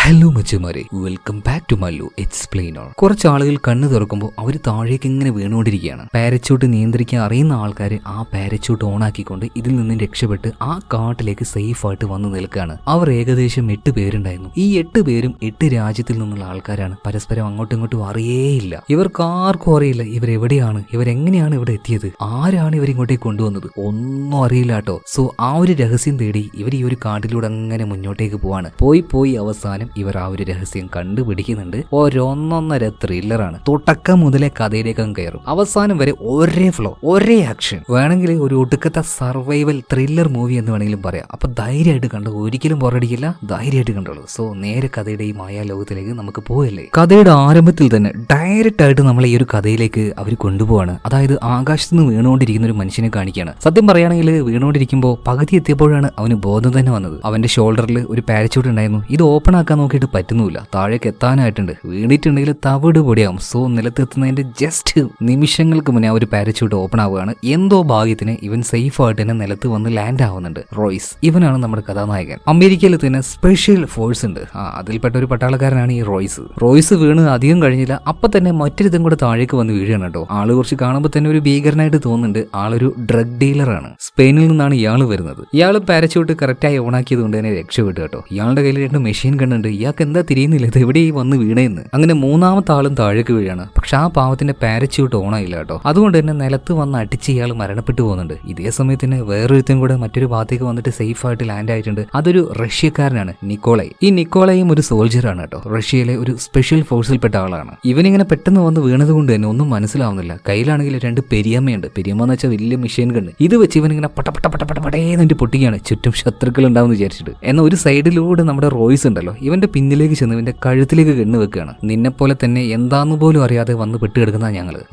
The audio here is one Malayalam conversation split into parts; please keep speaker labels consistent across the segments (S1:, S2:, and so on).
S1: ഹലോ മച്ചുമാരെ, welcome back to Mallu explainer. കുറച്ച് ആളുകൾ കണ്ണു തുറക്കുമ്പോൾ അവർ താഴേക്ക് ഇങ്ങനെ വീണുകൊണ്ടിരിക്കുകയാണ്. പാരച്യൂട്ട് നിയന്ത്രിക്കാൻ അറിയുന്ന ആൾക്കാർ ആ പാരച്യൂട്ട് ഓൺ ആക്കിക്കൊണ്ട് ഇതിൽ നിന്നും രക്ഷപ്പെട്ട് ആ കാട്ടിലേക്ക് സേഫ് ആയിട്ട് വന്നു നിൽക്കുകയാണ്. അവർ ഏകദേശം 8 പേരുണ്ടായിരുന്നു. ഈ 8 പേരും 8 രാജ്യത്തിൽ നിന്നുള്ള ആൾക്കാരാണ്. പരസ്പരം അങ്ങോട്ടും ഇങ്ങോട്ടും അറിയേയില്ല. ഇവർക്കാർക്കും അറിയില്ല ഇവരെവിടെയാണ്, ഇവരെങ്ങനെയാണ് ഇവിടെ എത്തിയത്, ആരാണ് ഇവരിങ്ങോട്ടേക്ക് കൊണ്ടുവന്നത്, ഒന്നും അറിയില്ല കേട്ടോ. സോ ആ ഒരു രഹസ്യം തേടി ഇവർ ഈ ഒരു കാട്ടിലൂടെ അങ്ങനെ മുന്നോട്ടേക്ക് പോവാണ്. പോയി അവസാനം ഇവർ ആ ഒരു രഹസ്യം കണ്ടുപിടിക്കുന്നുണ്ട്. ഒരൊന്നൊന്നര ത്രില്ലറാണ്. തുടക്കം മുതലേ കഥയിലേക്ക് കയറും. അവസാനം വരെ ഒരേ ഫ്ലോ, ഒരേ ആക്ഷൻ. വേണമെങ്കിൽ ഒരു ഒടുക്കത്തെ സർവൈവൽ ത്രില്ലർ മൂവി എന്ന് വേണമെങ്കിലും പറയാം. അപ്പൊ ധൈര്യമായിട്ട് കണ്ടു, ഒരിക്കലും പുറടിക്കില്ല, ധൈര്യമായിട്ട് കണ്ടോളൂ. സോ നേരെ കഥയുടെ ഈ മായാലോകത്തിലേക്ക് നമുക്ക് പോയല്ലേ. കഥയുടെ ആരംഭത്തിൽ തന്നെ ഡയറക്റ്റ് ആയിട്ട് നമ്മളെ ഈ ഒരു കഥയിലേക്ക് അവർ കൊണ്ടുപോവാണ്. അതായത് ആകാശത്ത് നിന്ന് വീണുകൊണ്ടിരിക്കുന്ന ഒരു മനുഷ്യനെ കാണിക്കുകയാണ്. സത്യം പറയുകയാണെങ്കിൽ വീണുകൊണ്ടിരിക്കുമ്പോൾ പകുതി എത്തിയപ്പോഴാണ് അവന് ബോധം തന്നെ വന്നത്. അവന്റെ ഷോൾഡറിൽ ഒരു പാരച്യൂട്ട് ഉണ്ടായിരുന്നു. ഇത് ഓപ്പൺ ആക്കാൻ നോക്കിയിട്ട് പറ്റുന്നില്ല. താഴേക്ക് എത്താനായിട്ടുണ്ട്. വീണിട്ടുണ്ടെങ്കിൽ തവിട് പൊടിയാവും. സോ നിലത്തെത്തുന്നതിന്റെ ജസ്റ്റ് നിമിഷങ്ങൾക്ക് മുന്നേ ആ ഒരു പാരച്യൂട്ട് ഓപ്പൺ ആവുകയാണ്. എന്തോ ഭാഗ്യത്തിന് ഇവൻ സേഫ് ആയിട്ട് തന്നെ നിലത്ത് വന്ന് ലാൻഡ് ആവുന്നുണ്ട്. റോയ്സ്, ഇവനാണ് നമ്മുടെ കഥാനായകൻ. അമേരിക്കയിൽ തന്നെ സ്പെഷ്യൽ ഫോഴ്സ് ഉണ്ട്. അതിൽപ്പെട്ട ഒരു പട്ടാളക്കാരനാണ് ഈ റോയ്സ് വീണ് അധികം കഴിഞ്ഞില്ല. അപ്പൊ തന്നെ മറ്റൊരുത്തും കൂടെ താഴേക്ക് വന്ന് വീഴുകയാണ് കേട്ടോ. ആള് കുറച്ച് കാണുമ്പോൾ തന്നെ ഒരു ഭീകരനായിട്ട് തോന്നുന്നുണ്ട്. ആളൊരു ഡ്രഗ് ഡീലറാണ്. സ്പെയിനിൽ നിന്നാണ് ഇയാൾ വരുന്നത്. ഇയാൾ പാരച്യൂട്ട് കറക്റ്റായി ഓണാക്കിയത് കൊണ്ട് തന്നെ രക്ഷപ്പെട്ടു കേട്ടോ. ഇയാളുടെ കയ്യിൽ 2 മെഷീൻ കണ്ടുണ്ട്. ഇയാൾക്ക് എന്താ തിരിയുന്നില്ല, ഇത് എവിടെ വന്ന് വീണേന്ന്. അങ്ങനെ മൂന്നാമത്തെ ആളും താഴേക്ക് വീഴാണ്. പക്ഷെ ആ പാവത്തിന്റെ പാരച്യൂട്ട് ഓണായില്ല കേട്ടോ. അതുകൊണ്ട് തന്നെ നിലത്ത് വന്ന് അടിച്ച് ഇയാൾ മരണപ്പെട്ടു പോകുന്നുണ്ട്. ഇതേ സമയത്തിന് വേറൊരുത്തും കൂടെ മറ്റൊരു ഭാഗത്തേക്ക് വന്നിട്ട് സേഫ് ആയിട്ട് ലാൻഡ് ആയിട്ടുണ്ട്. അതൊരു റഷ്യക്കാരനാണ്, നിക്കോളായി. ഈ നിക്കോളയും ഒരു സോൾജറാണ് കേട്ടോ. റഷ്യയിലെ ഒരു സ്പെഷ്യൽ ഫോഴ്സിൽപ്പെട്ട ആളാണ്. ഇവനിങ്ങനെ പെട്ടെന്ന് വന്ന് വീണത് കൊണ്ട് തന്നെ ഒന്നും മനസ്സിലാവുന്നില്ല. കയ്യിലാണെങ്കിൽ 2 പെരിയമ്മയുണ്ട്. പെരിയമ്മ എന്ന് വെച്ചാൽ വലിയ മെഷീൻ കണ്ട്. ഇത് വെച്ച് ഇവനിങ്ങനെ പടപടേന്നിട്ട് പൊട്ടിക്കുകയാണ്. ചുറ്റും ശത്രുക്കൾ ഉണ്ടാവും വിചാരിച്ചിട്ട്. എന്നാൽ ഒരു സൈഡിലൂടെ നമ്മുടെ റോയ്സ് ഉണ്ടല്ലോ, ഇവന്റെ പിന്നിലേക്ക് ചെന്ന് ഇവന്റെ കഴുത്തിലേക്ക് കണ്ണു വെക്കുകയാണ്. നിന്നെ പോലെ തന്നെ എന്താന്ന് പോലും അറിയാതെ വന്ന് പെട്ടുകിടക്കുന്ന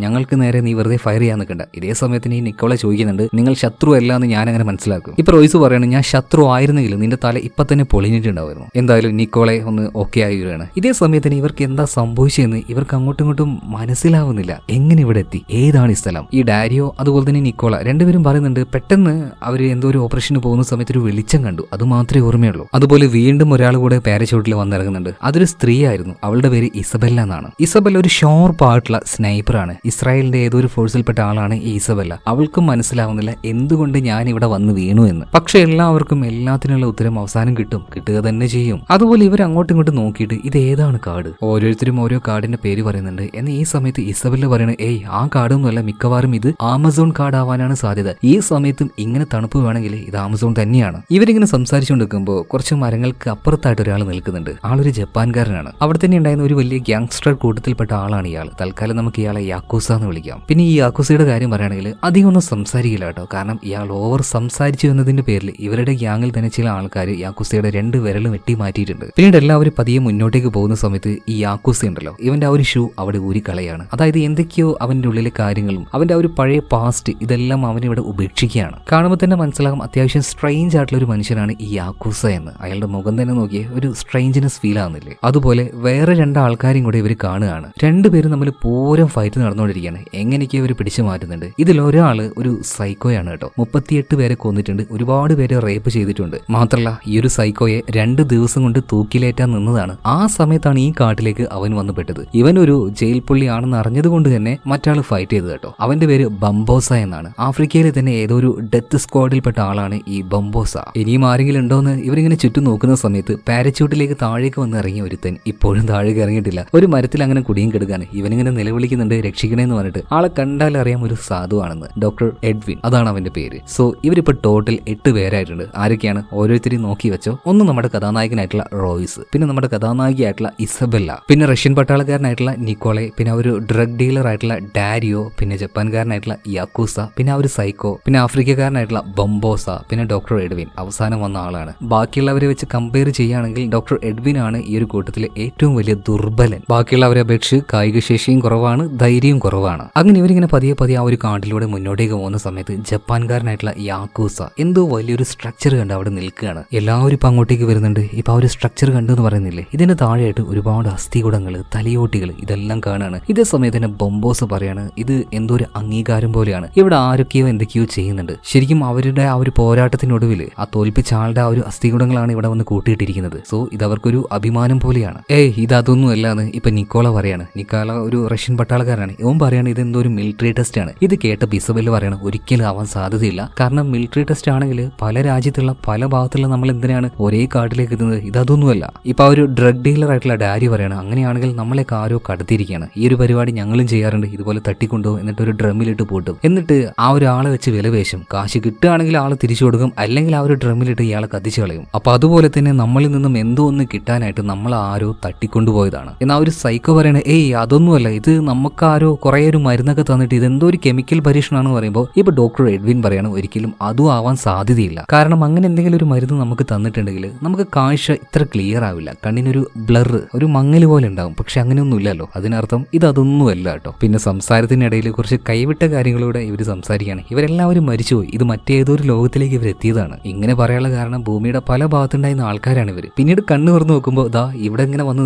S1: ഞങ്ങൾക്ക് നേരെ നീ വെറുതെ ഫയർ ചെയ്യാൻ നിൽക്കണ്ട. ഇതേ സമയത്തിന് ഈ നിക്കോളെ ചോദിക്കുന്നുണ്ട്, നിങ്ങൾ ശത്രു അല്ല എന്ന് ഞാൻ അങ്ങനെ മനസ്സിലാക്കും. ഇപ്പൊ റോയ്സ് പറയാണ്, ഞാൻ ശത്രു ആയിരുന്നെങ്കിൽ നിന്റെ തല ഇപ്പൊ തന്നെ പൊളിഞ്ഞിട്ടുണ്ടായിരുന്നു. എന്തായാലും നിക്കോളെ ഒന്ന് ഓക്കെ ആയി വരികയാണ്. ഇതേ സമയത്തിന് ഇവർക്ക് എന്താ സംഭവിച്ചതെന്ന് ഇവർക്ക് അങ്ങോട്ടും ഇങ്ങോട്ടും മനസ്സിലാവുന്നില്ല. എങ്ങനെ ഇവിടെ എത്തി, ഏതാണ് ഈ സ്ഥലം? ഈ ഡാരിയോ അതുപോലെ തന്നെ നിക്കോള രണ്ടുപേരും പറയുന്നുണ്ട്, പെട്ടെന്ന് അവര് എന്തോ ഒരു ഓപ്പറേഷന് പോകുന്ന സമയത്ത് ഒരു വെളിച്ചം കണ്ടു. അത് മാത്രമേ ഓർമ്മയുള്ളൂ. അതുപോലെ വീണ്ടും ഒരാൾ കൂടെ പാരച്യൂട്ടിൽ വന്നിറങ്ങുന്നുണ്ട്. അതൊരു സ്ത്രീയായിരുന്നു. അവളുടെ പേര് ഇസബെല്ല എന്നാണ്. ഇസബെല്ല ഒരു ഷോർപ്പ് ആയിട്ടുള്ള സ്നൈപ്പറാണ്. ഇസ്രായേലിന്റെ ഏതോ ഒരു ഫോഴ്സിൽപ്പെട്ട ആളാണ് ഈ ഇസബെല്ല. അവൾക്കും മനസ്സിലാവുന്നില്ല എന്തുകൊണ്ട് ഞാൻ ഇവിടെ വന്ന് വീണു എന്ന്. പക്ഷെ എല്ലാവർക്കും എല്ലാത്തിനുള്ള ഉത്തരം അവസാനം കിട്ടുക തന്നെ ചെയ്യും. അതുപോലെ ഇവർ അങ്ങോട്ടും ഇങ്ങോട്ടും നോക്കിയിട്ട് ഇത് ഏതാണ് കാട്, ഓരോരുത്തരും ഓരോ കാടിന്റെ പേര് പറയുന്നുണ്ട്. എന്നാൽ ഈ സമയത്ത് ഇസബെല്ല പറയണത്, ഏയ് ആ കാടൊന്നുമല്ല, മിക്കവാറും ഇത് ആമസോൺ കാട് ആവാനാണ് സാധ്യത. ഈ സമയത്തും ഇങ്ങനെ തണുപ്പ് വേണമെങ്കിൽ ഇത് ആമസോൺ തന്നെയാണ്. ഇവരിങ്ങനെ സംസാരിച്ചുകൊണ്ടിരിക്കുമ്പോൾ കുറച്ച് മരങ്ങൾക്ക് അപ്പുറത്തായിട്ട് ഒരാൾ നിൽക്കുന്നുണ്ട്. ആളൊരു ജപ്പാൻകാരനാണ്. അവിടെ തന്നെ ഉണ്ടായിരുന്ന ഒരു വലിയ ഗ്യാങ്സ്റ്റർ കൂട്ടത്തിൽപ്പെട്ട ആളാണ് ഇയാൾ. തൽക്കാലം നമുക്ക് ഇയാളെ യാക്കൂസ എന്ന് വിളിക്കാം. പിന്നെ ഈ യാക്കൂസയുടെ കാര്യം പറയുകയാണെങ്കിൽ അധികം ഒന്നും സംസാരിക്കില്ല കേട്ടോ. കാരണം ഇയാൾ ഓവർ സംസാരിച്ചു എന്നതിന്റെ പേരിൽ ഇവരുടെ ഗ്യാങ്ങിൽ തന്നെ ചില ആൾക്കാർ യാക്കൂസയുടെ 2 വിരലും വെട്ടി മാറ്റിയിട്ടുണ്ട്. പിന്നീട് എല്ലാവരും പതിയെ മുന്നോട്ടേക്ക് പോകുന്ന സമയത്ത് ഈ യാക്കൂസ ഉണ്ടല്ലോ, ഇവന്റെ ആ ഒരു ഷൂ അവിടെ ഊരിക്കളയാണ്. അതായത് എന്തൊക്കെയോ അവന്റെ ഉള്ളിലെ കാര്യങ്ങളും അവന്റെ ആ ഒരു പഴയ പാസ്റ്റ് ഇതെല്ലാം അവനിവിടെ ഉപേക്ഷിക്കുകയാണ്. കാണുമ്പോൾ തന്നെ മനസ്സിലാകും അത്യാവശ്യം സ്ട്രെയിഞ്ച് ആയിട്ടുള്ള ഒരു മനുഷ്യനാണ് ഈ യാക്കൂസ എന്ന്. അയാളുടെ മുഖം തന്നെ നോക്കിയ ഒരു സ്ട്രെയിഞ്ച്നെസ് ഫീൽ ആവുന്നില്ലേ. അതുപോലെ വേറെ 2 ആൾക്കാരും കൂടെ ഇവർ കാണുകയാണ്. 2 പേരും തമ്മിൽ പൂരം ഫൈറ്റ് നടന്നുകൊണ്ടിരിക്കുകയാണ്. എങ്ങനെയൊക്കെ ഇവർ പിടിച്ചു മാറ്റുന്നുണ്ട്. ഇതിൽ ഒരാള് ഒരു സൈക്കോയാണ് കേട്ടോ. 38 പേരെ കൊന്നിട്ടുണ്ട്, ഒരുപാട് പേരെ റേപ്പ് ചെയ്തിട്ടുണ്ട്. മാത്രമല്ല ഈ ഒരു സൈക്കോയെ 2 ദിവസം കൊണ്ട് തൂക്കിലേറ്റാൻ നിന്നതാണ്. ആ സമയത്താണ് ഈ കാട്ടിലേക്ക് അവൻ വന്നു പെട്ടത്. ഇവൻ ഒരു ജയിൽ പുള്ളിയാണെന്ന് അറിഞ്ഞത് കൊണ്ട് തന്നെ മറ്റാൾ ഫൈറ്റ് ചെയ്തത് കേട്ടോ. അവന്റെ പേര് ബംബോസ എന്നാണ്. ആഫ്രിക്കയിലെ തന്നെ ഏതോ ഒരു ഡെത്ത് സ്ക്വാഡിൽപ്പെട്ട ആളാണ് ഈ ബംബോസ. ഇനിയും ആരെങ്കിലും ഉണ്ടോന്ന് ഇവരിങ്ങനെ ചുറ്റും നോക്കുന്ന സമയത്ത് പാരച്യൂട്ടിലേക്ക് താഴേക്ക് വന്ന് ഇറങ്ങിയ ഒരുത്തൻ ഇപ്പോഴും താഴേക്ക് ഇറങ്ങിയിട്ടില്ല. ഒരു മരത്തിൽ അങ്ങനെ കുടിയും കെടുക്കാണ്. ഇവനിങ്ങനെ നിലവിളിക്കുന്നുണ്ട്, രക്ഷിക്കണേന്ന് പറഞ്ഞിട്ട്. ആളെ കണ്ടാൽ അറിയാം ഒരു സാധുവാണെന്ന്. ഡോക്ടർ എഡ്വിൻ, അതാണ് അവന്റെ പേര്. സോ ഇവരിപ്പോ ടോട്ടൽ 8 പേരായിട്ടുണ്ട്. ആരൊക്കെയാണ് ഓരോരുത്തരെയും നോക്കി വെച്ചോ. ഒന്ന് നമ്മുടെ കഥാനായകനായിട്ടുള്ള റോയ്സ്, പിന്നെ നമ്മുടെ കഥാനായികയായിട്ടുള്ള ഇസബെല്ല, പിന്നെ റഷ്യൻ പട്ടാളക്കാരനായിട്ടുള്ള നിക്കോളെ, പിന്നെ ഒരു ഡ്രഗ് ഡീലർ ആയിട്ടുള്ള ഡാരിയോ, പിന്നെ ജപ്പാൻകാരനായിട്ടുള്ള യാക്കൂസ, പിന്നെ ആ ഒരു സൈക്കോ, പിന്നെ ആഫ്രിക്കക്കാരനായിട്ടുള്ള ബംബോസ, പിന്നെ ഡോക്ടർ എഡ്വിൻ അവസാനം വന്ന ആളാണ്. ബാക്കിയുള്ളവരെ വെച്ച് കമ്പയർ ചെയ്യുകയാണെങ്കിൽ ഡോക്ടർ എഡ്വിൻ ആണ് ഈ ഒരു കൂട്ടത്തിലെ ഏറ്റവും വലിയ ദുർബലൻ. ബാക്കിയുള്ളവരെ അപേക്ഷിച്ച് കായിക ശേഷിയും കുറവാണ്, ധൈര്യവും കുറവാണ്. അങ്ങനെ ഇവരിങ്ങനെ പതിയെ ആ ഒരു കാട്ടിലൂടെ മുന്നോട്ടേക്ക് പോകുന്ന സമയത്ത് ജപ്പാൻകാരനായിട്ടുള്ള യാക്കൂസ എന്തോ വലിയൊരു സ്ട്രക്ചർ കണ്ട് അവിടെ നിൽക്കുകയാണ്. എല്ലാവരും ഇപ്പൊ അങ്ങോട്ടേക്ക് വരുന്നുണ്ട്. ഇപ്പൊ ആ ഒരു സ്ട്രക്ചർ കണ്ടെന്ന് പറയുന്നില്ലേ, ഇതിന് താഴെയായിട്ട് ഒരുപാട് അസ്ഥികുടങ്ങൾ, തലയോട്ടികൾ ഇതെല്ലാം കാണാണ്. ഇതേ സമയത്ത് തന്നെ ബംബോസ് പറയാണ്, ഇത് എന്തോ ഒരു അംഗീകാരം പോലെയാണ്. ഇവിടെ ആരൊക്കെയോ എന്തൊക്കെയോ ചെയ്യുന്നുണ്ട്. ശരിക്കും അവരുടെ ആ ഒരു പോരാട്ടത്തിനൊടുവിൽ ആ തോൽപ്പിച്ച ആളുടെ ആ ഒരു അസ്ഥികുടങ്ങളാണ് ഇവിടെ വന്ന് കൂട്ടിയിട്ടിരിക്കുന്നത്. സോ ഇത് അവർക്ക് അവർക്കൊരു അഭിമാനം പോലെയാണ്. ഇതൊന്നും അല്ലാന്ന് ഇപ്പൊ നിക്കോള പറയാണ്. നിക്കോള ഒരു റഷ്യൻ പട്ടാളക്കാരാണ്. ഇവൻ പറയാണ് ഇതെന്തോ ഒരു മിലിറ്ററി ടെസ്റ്റ് ആണ്. ഇത് കേട്ട ഇസബെല്ല പറയാണ് ഒരിക്കലും ആവാൻ സാധ്യതയില്ല. കാരണം മിലിറ്ററി ടെസ്റ്റ് ആണെങ്കിൽ പല രാജ്യത്തുള്ള പല ഭാഗത്തുള്ള നമ്മൾ എന്തിനാണ് ഒരേ കാട്ടിലേക്ക് എത്തുന്നത്? ഇതൊന്നുമല്ല. ഇപ്പൊ ഒരു ഡ്രഗ് ഡീലർ ആയിട്ടുള്ള ഡാരി പറയാണ് അങ്ങനെയാണെങ്കിൽ നമ്മളെ ആരോ കടത്തിയിരിക്കുകയാണ്. ഈ ഒരു പരിപാടി ഞങ്ങളും ചെയ്യാറുണ്ട്. ഇതുപോലെ തട്ടിക്കൊണ്ടുപോകും, എന്നിട്ട് ഒരു ഡ്രമ്മിലിട്ട് പൂട്ടും, എന്നിട്ട് ആ ഒരാളെ വെച്ച് വിലവേശം. കാശ് കിട്ടുകയാണെങ്കിൽ ആള് തിരിച്ചു കൊടുക്കും, അല്ലെങ്കിൽ ആ ഒരു ഡ്രമ്മിലിട്ട് ഇയാളെ കത്തിച്ചു കളയും. അപ്പൊ അതുപോലെ തന്നെ നമ്മളിൽ നിന്നും എന്തോ ഒന്ന് കിട്ടാനായിട്ട് നമ്മൾ ആരോ തട്ടിക്കൊണ്ടുപോയതാണ്. എന്നാൽ ഒരു സൈക്കോ പറയണ അതൊന്നുമല്ല, ഇത് നമുക്കാരോ കുറെ ഒരു മരുന്നൊക്കെ തന്നിട്ട് ഇതെന്തോ ഒരു കെമിക്കൽ പരീക്ഷണമാണെന്ന് പറയുമ്പോൾ ഇപ്പൊ ഡോക്ടർ എഡ്വിൻ പറയാണ് ഒരിക്കലും അതും ആവാൻ സാധ്യതയില്ല. കാരണം അങ്ങനെ എന്തെങ്കിലും ഒരു മരുന്ന് നമുക്ക് തന്നിട്ടുണ്ടെങ്കിൽ നമുക്ക് കാഴ്ച ഇത്ര ക്ലിയർ ആവില്ല, കണ്ണിനൊരു ബ്ലർ, ഒരു മങ്ങല് പോലെ ഉണ്ടാവും. പക്ഷെ അങ്ങനെയൊന്നും ഇല്ലല്ലോ. അതിനർത്ഥം ഇതൊന്നുമല്ല കേട്ടോ. പിന്നെ സംസാരത്തിനിടയിൽ കുറച്ച് കൈവിട്ട കാര്യങ്ങളൂടെ ഇവർ സംസാരിക്കുകയാണ്. ഇവരെല്ലാവരും മരിച്ചുപോയി, ഇത് മറ്റേതൊരു ലോകത്തിലേക്ക് ഇവരെത്തിയതാണ്. ഇങ്ങനെ പറയാനുള്ള കാരണം ഭൂമിയുടെ പല ഭാഗത്തുണ്ടായിരുന്ന ആൾക്കാരാണ് ഇവർ. പിന്നീട് കണ്ണു തുറന്ന് നോക്കുമ്പോൾ ഇവിടെ ഇങ്ങനെ വന്ന്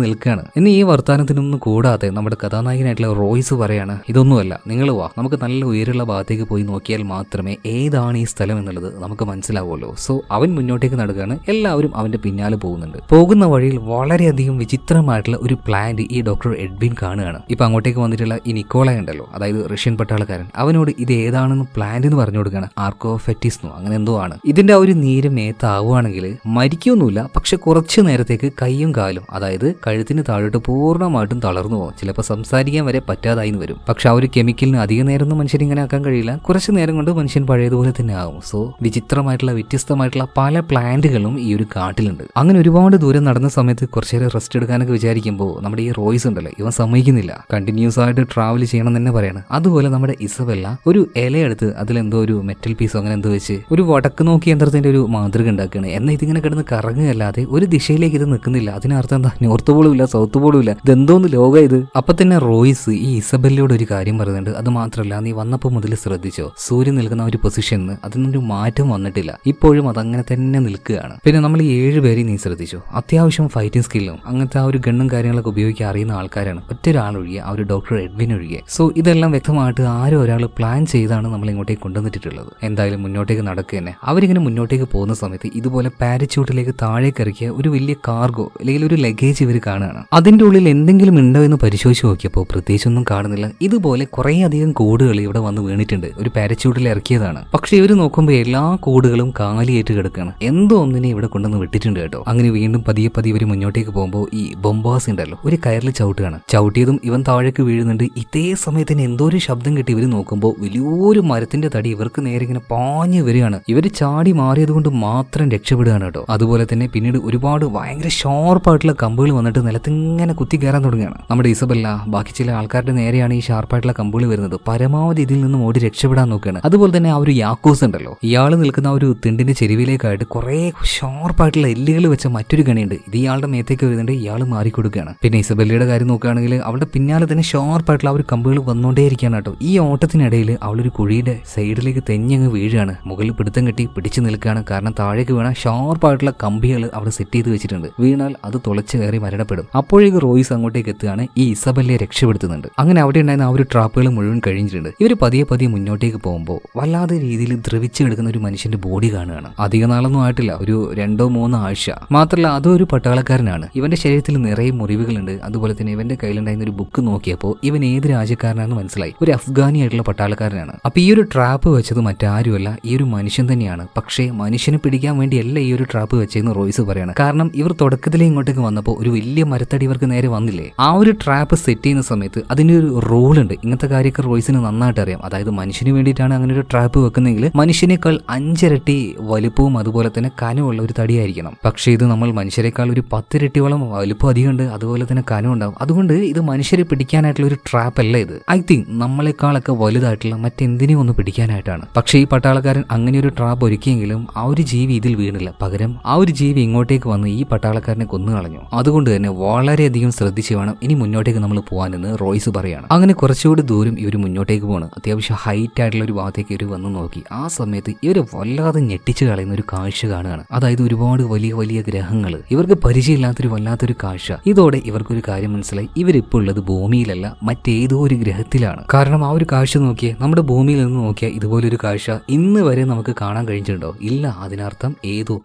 S1: നിൽക്കുകയാണ്. ഇനി ഈ വർത്താനത്തിനൊന്നും കൂടാതെ നമ്മുടെ കഥാനായകനായിട്ടുള്ള റോയ്സ് പറയാണ് ഇതൊന്നുമല്ല, നിങ്ങൾ വാ, നമുക്ക് നല്ല ഉയരുള്ള ഭാഗത്തേക്ക് പോയി നോക്കിയാൽ മാത്രമേ ഏതാണ് ഈ സ്ഥലം എന്നുള്ളത് നമുക്ക് മനസ്സിലാവുമല്ലോ. സോ അവൻ മുന്നോട്ടേക്ക് നടക്കുകയാണ്. എല്ലാവരും അവന്റെ പിന്നാലെ പോകുന്നുണ്ട്. പോകുന്ന വഴിയിൽ വളരെയധികം വിചിത്രമായിട്ടുള്ള ഒരു പ്ലാന്റ് ഈ ഡോക്ടർ എഡ്വിൻ കാണുകയാണ്. ഇപ്പൊ അങ്ങോട്ടേക്ക് വന്നിട്ടുള്ള ഈ നിക്കോള ഉണ്ടല്ലോ, അതായത് റഷ്യൻ പട്ടാളക്കാരൻ, അവനോട് ഇത് ഏതാണെന്ന് പ്ലാന്റ് എന്ന് പറഞ്ഞു കൊടുക്കുകയാണ്. ആർക്കോഫെറ്റിസ്നോ അങ്ങനെ എന്തോ ആണ്. ഇതിന്റെ ആ ഒരു നീര് മേത്താവുകയാണെങ്കിൽ മരിക്കൊന്നുമില്ല, പക്ഷെ കുറച്ചു നേരത്തേക്ക് കൈയും കാലും, അതായത് കഴുത്തിന് താഴോട്ട് പൂർണ്ണമായിട്ടും തളർന്നു പോകും. ചിലപ്പോൾ സംസാരിക്കാൻ വരെ പറ്റാതായി വരും. പക്ഷെ ആ ഒരു കെമിക്കലിന് അധിക നേരമൊന്നും മനുഷ്യൻ ഇങ്ങനെ ആക്കാൻ കഴിയില്ല. കുറച്ചു നേരം കൊണ്ട് മനുഷ്യൻ പഴയതുപോലെ തന്നെ ആകും. സോ വിചിത്രമായിട്ടുള്ള വ്യത്യസ്തമായിട്ടുള്ള പല പ്ലാന്റുകളും ഈ ഒരു കാട്ടിലുണ്ട്. അങ്ങനെ ഒരുപാട് ദൂരം നടന്ന സമയത്ത് കുറച്ചേരം റെസ്റ്റ് എടുക്കാനൊക്കെ വിചാരിക്കുമ്പോൾ നമ്മുടെ ഈ റോയ്സ് ഉണ്ടല്ലോ, ഇവൻ സമ്മതിക്കുന്നില്ല. കണ്ടിന്യൂസ് ആയിട്ട് ട്രാവൽ ചെയ്യണം തന്നെ പറയാണ്. അതുപോലെ നമ്മുടെ ഇസബെല്ല ഒരു ഇലയെടുത്ത് അതിലെന്തോ ഒരു മെറ്റൽ പീസോ അങ്ങനെ എന്തോ വെച്ച് ഒരു വടക്ക് നോക്കി യന്ത്രത്തിന്റെ ഒരു മാതൃക ഉണ്ടാക്കുകയാണ്. എന്നാൽ ഇതിങ്ങനെ കിടന്ന് കറങ്ങുകയല്ലാതെ ഒരു ദിശയിലേക്ക് ഇത് നിൽക്കുന്നില്ല. അതിനർത്ഥം എന്താ? നോർത്ത് പോളും ഇല്ല, സൗത്ത് പോളും ഇല്ല, ഇതെന്തോന്ന് ലോകം ഇത്? അപ്പൊ തന്നെ റോയ്സ് ഈ ഇസബെല്ലയോട് ഒരു കാര്യം പറയുന്നുണ്ട്. അത് മാത്രമല്ല, നീ വന്നപ്പോൾ മുതൽ ശ്രദ്ധിച്ചോ, സൂര്യൻ നിൽക്കുന്ന ഒരു പൊസിഷനിൽ അതിനൊരു മാറ്റം വന്നിട്ടില്ല, ഇപ്പോഴും അതങ്ങനെ തന്നെ നിൽക്കുകയാണ്. പിന്നെ നമ്മൾ ഈ 7 പേരെയും നീ ശ്രദ്ധിച്ചോ, അത്യാവശ്യം ഫൈറ്റിംഗ് സ്കില്ലും അങ്ങനത്തെ ആ ഒരു ഗണ്ണും കാര്യങ്ങളൊക്കെ ഉപയോഗിക്കാൻ അറിയുന്ന ആൾക്കാരാണ്. ഒറ്റൊരാളൊഴികെ, ആ ഒരു ഡോക്ടർ എഡ്വിൻ ഒഴികെ. സോ ഇതെല്ലാം വ്യക്തമായിട്ട് ആരോ ഒരാൾ പ്ലാൻ ചെയ്താണ് നമ്മൾ ഇങ്ങോട്ടേക്ക് കൊണ്ടുവന്നിട്ടുള്ളത്. എന്തായാലും മുന്നോട്ടേക്ക് നടക്കുക തന്നെ. അവരിങ്ങനെ മുന്നോട്ടേക്ക് പോകുന്ന സമയത്ത് ഇതുപോലെ പാരച്യൂട്ടിലേക്ക് താഴേക്ക് ഇറക്കിയ ഒരു വലിയ കാർഗോ അല്ലെങ്കിൽ ഒരു ലഗേജ് ഇവർ കാണുകയാണ്. അതിന്റെ ഉള്ളിൽ എന്തെങ്കിലും ഉണ്ടോ എന്ന് പരിശോധിച്ച് നോക്കിയപ്പോൾ പ്രത്യേകിച്ചൊന്നും കാണുന്നില്ല. ഇതുപോലെ കുറെ അധികം കൂടുകൾ ഇവിടെ വന്ന് വീണിട്ടുണ്ട്. ഒരു പാരച്യൂട്ടിൽ ഇറക്കിയതാണ്. പക്ഷെ ഇവർ നോക്കുമ്പോൾ എല്ലാ കൂടുകളും കാലിയേറ്റ് കിടക്കുകയാണ്. എന്തോ ഒന്നിനെ ഇവിടെ കൊണ്ടുവന്ന് വിട്ടിട്ടുണ്ട് കേട്ടോ. അങ്ങനെ വീണ്ടും പതിയെ പതിയെ ഇവർ മുന്നോട്ടേക്ക് പോകുമ്പോൾ ഈ ബൊംബാസ് ഉണ്ടല്ലോ, ഒരു കയറിൽ ചവിട്ടുകയാണ്. ചവിട്ടിയതും ഇവൻ താഴേക്ക് വീഴുന്നുണ്ട്. ഇതേ സമയത്തിന് എന്തോ ഒരു ശബ്ദം കിട്ടി ഇവർ നോക്കുമ്പോൾ വലിയൊരു മരത്തിന്റെ തടി ഇവർക്ക് നേരെ ഇങ്ങനെ പാഞ്ഞു വരികയാണ്. ഇവര് ചാടി മാറിയത് കൊണ്ട് മാത്രം രക്ഷപ്പെടുകയാണ് കേട്ടോ. അതുപോലെ തന്നെ പിന്നീട് ഒരുപാട് ഭയങ്കര ഷാർപ്പായിട്ടുള്ള കമ്പുകൾ വന്നിട്ട് നിലത്തിങ്ങനെ കുത്തി കയറാൻ തുടങ്ങുകയാണ്. നമ്മുടെ ഇസബെല്ല ബാക്കി ചില ആൾക്കാരുടെ നേരെയാണ് ഈ ഷാർപ്പായിട്ടുള്ള കമ്പുകൾ വരുന്നത്. പരമാവധി ഇതിൽ നിന്നും ഓടി രക്ഷപ്പെടാൻ നോക്കുകയാണ്. അതുപോലെ തന്നെ ആ ഒരു യാക്കൂസ് ഉണ്ടല്ലോ, ഇയാൾ നിൽക്കുന്ന ആ ഒരു തിണ്ടിന്റെ ചെരുവിലേക്കായിട്ട് കുറെ ഷാർപ്പായിട്ടുള്ള എല്ലുകൾ വെച്ച മറ്റൊരു ഗണിയുണ്ട്. ഇത് ഇയാളുടെ മേത്തേക്ക് വരുന്നുണ്ട്. ഇയാൾ മാറിക്കൊടുക്കുകയാണ്. പിന്നെ ഇസബെല്ലയുടെ കാര്യം നോക്കുകയാണെങ്കിൽ അവളുടെ പിന്നാലെ തന്നെ ഷാർപ്പായിട്ടുള്ള ആ ഒരു കമ്പുകൾ വന്നുകൊണ്ടേയിരിക്കുകയാണ് കേട്ടോ. ഈ ഓട്ടത്തിനിടയിൽ അവളൊരു കുഴിയുടെ സൈഡിലേക്ക് തെഞ്ഞങ്ങ് വീഴാണ്. മുകളിൽ പിടുത്തം കെട്ടി പിടിച്ചു നിൽക്കുകയാണ്. കാരണം താഴേക്ക് വീണ ഷാർപ്പായിട്ടുള്ള കമ്പികൾ അവിടെ സെറ്റ് ചെയ്ത് വെച്ചിട്ടുണ്ട്. വീണാൽ അത് തുളച്ചു കയറി മരണപ്പെടും. അപ്പോഴേക്ക് റോയ്സ് അങ്ങോട്ടേക്ക് എത്തുകയാണ്. ഈ ഇസബെല്ലയെ രക്ഷപ്പെടുത്തുന്നുണ്ട്. അങ്ങനെ അവിടെ ഉണ്ടായിരുന്ന ആ ഒരു ട്രാപ്പുകൾ മുഴുവൻ കഴിഞ്ഞിട്ടുണ്ട്. ഇവർ പതിയെ പതിയെ മുന്നോട്ടേക്ക് പോകുമ്പോൾ വല്ലാതെ രീതിയിൽ ദ്രവിച്ചു കിടക്കുന്ന ഒരു മനുഷ്യന്റെ ബോഡി കാണുകയാണ്. അധിക നാളൊന്നും ആയിട്ടില്ല, ഒരു 2-3 ആഴ്ച. മാത്രമല്ല അതും ഒരു പട്ടാളക്കാരനാണ്. ഇവന്റെ ശരീരത്തിൽ നിറയെ മുറിവുകളുണ്ട്. അതുപോലെ തന്നെ ഇവന്റെ കയ്യിലുണ്ടായിരുന്ന ഒരു ബുക്ക് നോക്കിയപ്പോൾ ഇവൻ ഏത് രാജ്യക്കാരനാണെന്ന് മനസ്സിലായി. ഒരു അഫ്ഗാനി ആയിട്ടുള്ള പട്ടാളക്കാരനാണ്. അപ്പൊ ഈ ഒരു ട്രാപ്പ് വെച്ചത് മറ്റാരുമല്ല, ഈ ഒരു മനുഷ്യൻ തന്നെയാണ്. പക്ഷേ മനുഷ്യനെ പിടിക്കാൻ വേണ്ടിയല്ല ഈ ഒരു ട്രാപ്പ് വെച്ചതെന്ന് റോയ്സ് പറയാണ്. കാരണം ഇവർ തുടക്കത്തിലേ ഇങ്ങോട്ടേക്ക് വന്നപ്പോൾ ഒരു വലിയ മരത്തടി ഇവർക്ക് നേരെ വന്നില്ലേ. ആ ഒരു ട്രാപ്പ് സെറ്റ് ചെയ്യുന്ന സമയത്ത് അതിന്റെ ഒരു റൂൾ ഉണ്ട്. ഇങ്ങനത്തെ കാര്യമൊക്കെ റോയ്സിന് നന്നായിട്ട് അറിയാം. അതായത് മനുഷ്യന് വേണ്ടിയിട്ടാണ് അങ്ങനെ ഒരു ട്രാപ്പ് വെക്കുന്നെങ്കിൽ മനുഷ്യനേക്കാൾ 5 ഇരട്ടി വലുപ്പവും അതുപോലെ തന്നെ കനമുള്ള ഒരു തടിയായിരിക്കണം. പക്ഷേ ഇത് നമ്മൾ മനുഷ്യരെക്കാൾ ഒരു 10 ഇരട്ടിയോളം വലുപ്പം അധികമുണ്ട്, അതുപോലെ തന്നെ കനം ഉണ്ടാവും. അതുകൊണ്ട് ഇത് മനുഷ്യരെ പിടിക്കാനായിട്ടുള്ള ഒരു ട്രാപ്പ് അല്ല ഇത്. ഐ തിങ്ക് നമ്മളെക്കാളൊക്കെ വലുതായിട്ടുള്ള മറ്റെന്തിനെയും ഒന്ന് പിടിക്കാനായിട്ടാണ്. പക്ഷേ ഈ പട്ടാളക്കാരൻ അങ്ങനെ ഒരു ട്രാപ്പ് ഒരുക്കിയെങ്കിലും ആ ഒരു ജീവി ഇതിൽ വീണില്ല. പകരം ആ ഒരു ജീവി ഇങ്ങോട്ടേക്ക് വന്ന് ഈ പട്ടാളക്കാരനെ കൊന്നു കളഞ്ഞു. അതുകൊണ്ട് തന്നെ വളരെയധികം ശ്രദ്ധിച്ച് വേണം ഇനി മുന്നോട്ടേക്ക് നമ്മൾ പോകാനെന്ന് റോയ്സ് പറയാണ്. അങ്ങനെ കുറച്ചുകൂടി ദൂരം ഇവർ മുന്നോട്ടേക്ക് പോകണം. അത്യാവശ്യം ഹൈറ്റ് ആയിട്ടുള്ള ഒരു ഭാഗത്തേക്ക് ഇവർ വന്ന് നോക്കി. ആ സമയത്ത് ഇവർ വല്ലാതെ ഞെട്ടിച്ച് കളയുന്ന ഒരു കാഴ്ച കാണുകയാണ്. അതായത് ഒരുപാട് വലിയ വലിയ ഗ്രഹങ്ങൾ, ഇവർക്ക് പരിചയമില്ലാത്തൊരു വല്ലാത്തൊരു കാഴ്ച. ഇതോടെ ഇവർക്കൊരു കാര്യം മനസ്സിലായി, ഇവരിപ്പോൾ ഉള്ളത് ഭൂമിയിലല്ല, മറ്റേതോ ഒരു ഗ്രഹത്തിലാണ്. കാരണം ആ ഒരു കാഴ്ച നോക്കിയേ, നമ്മുടെ ഭൂമിയിൽ നിന്ന് നോക്കിയാൽ ഇതുപോലൊരു കാഴ്ച ഇന്ന് വരെ നമുക്ക് കാണാൻ കഴിഞ്ഞിട്ടുണ്ടോ? ഇല്ല. അതിനർത്ഥം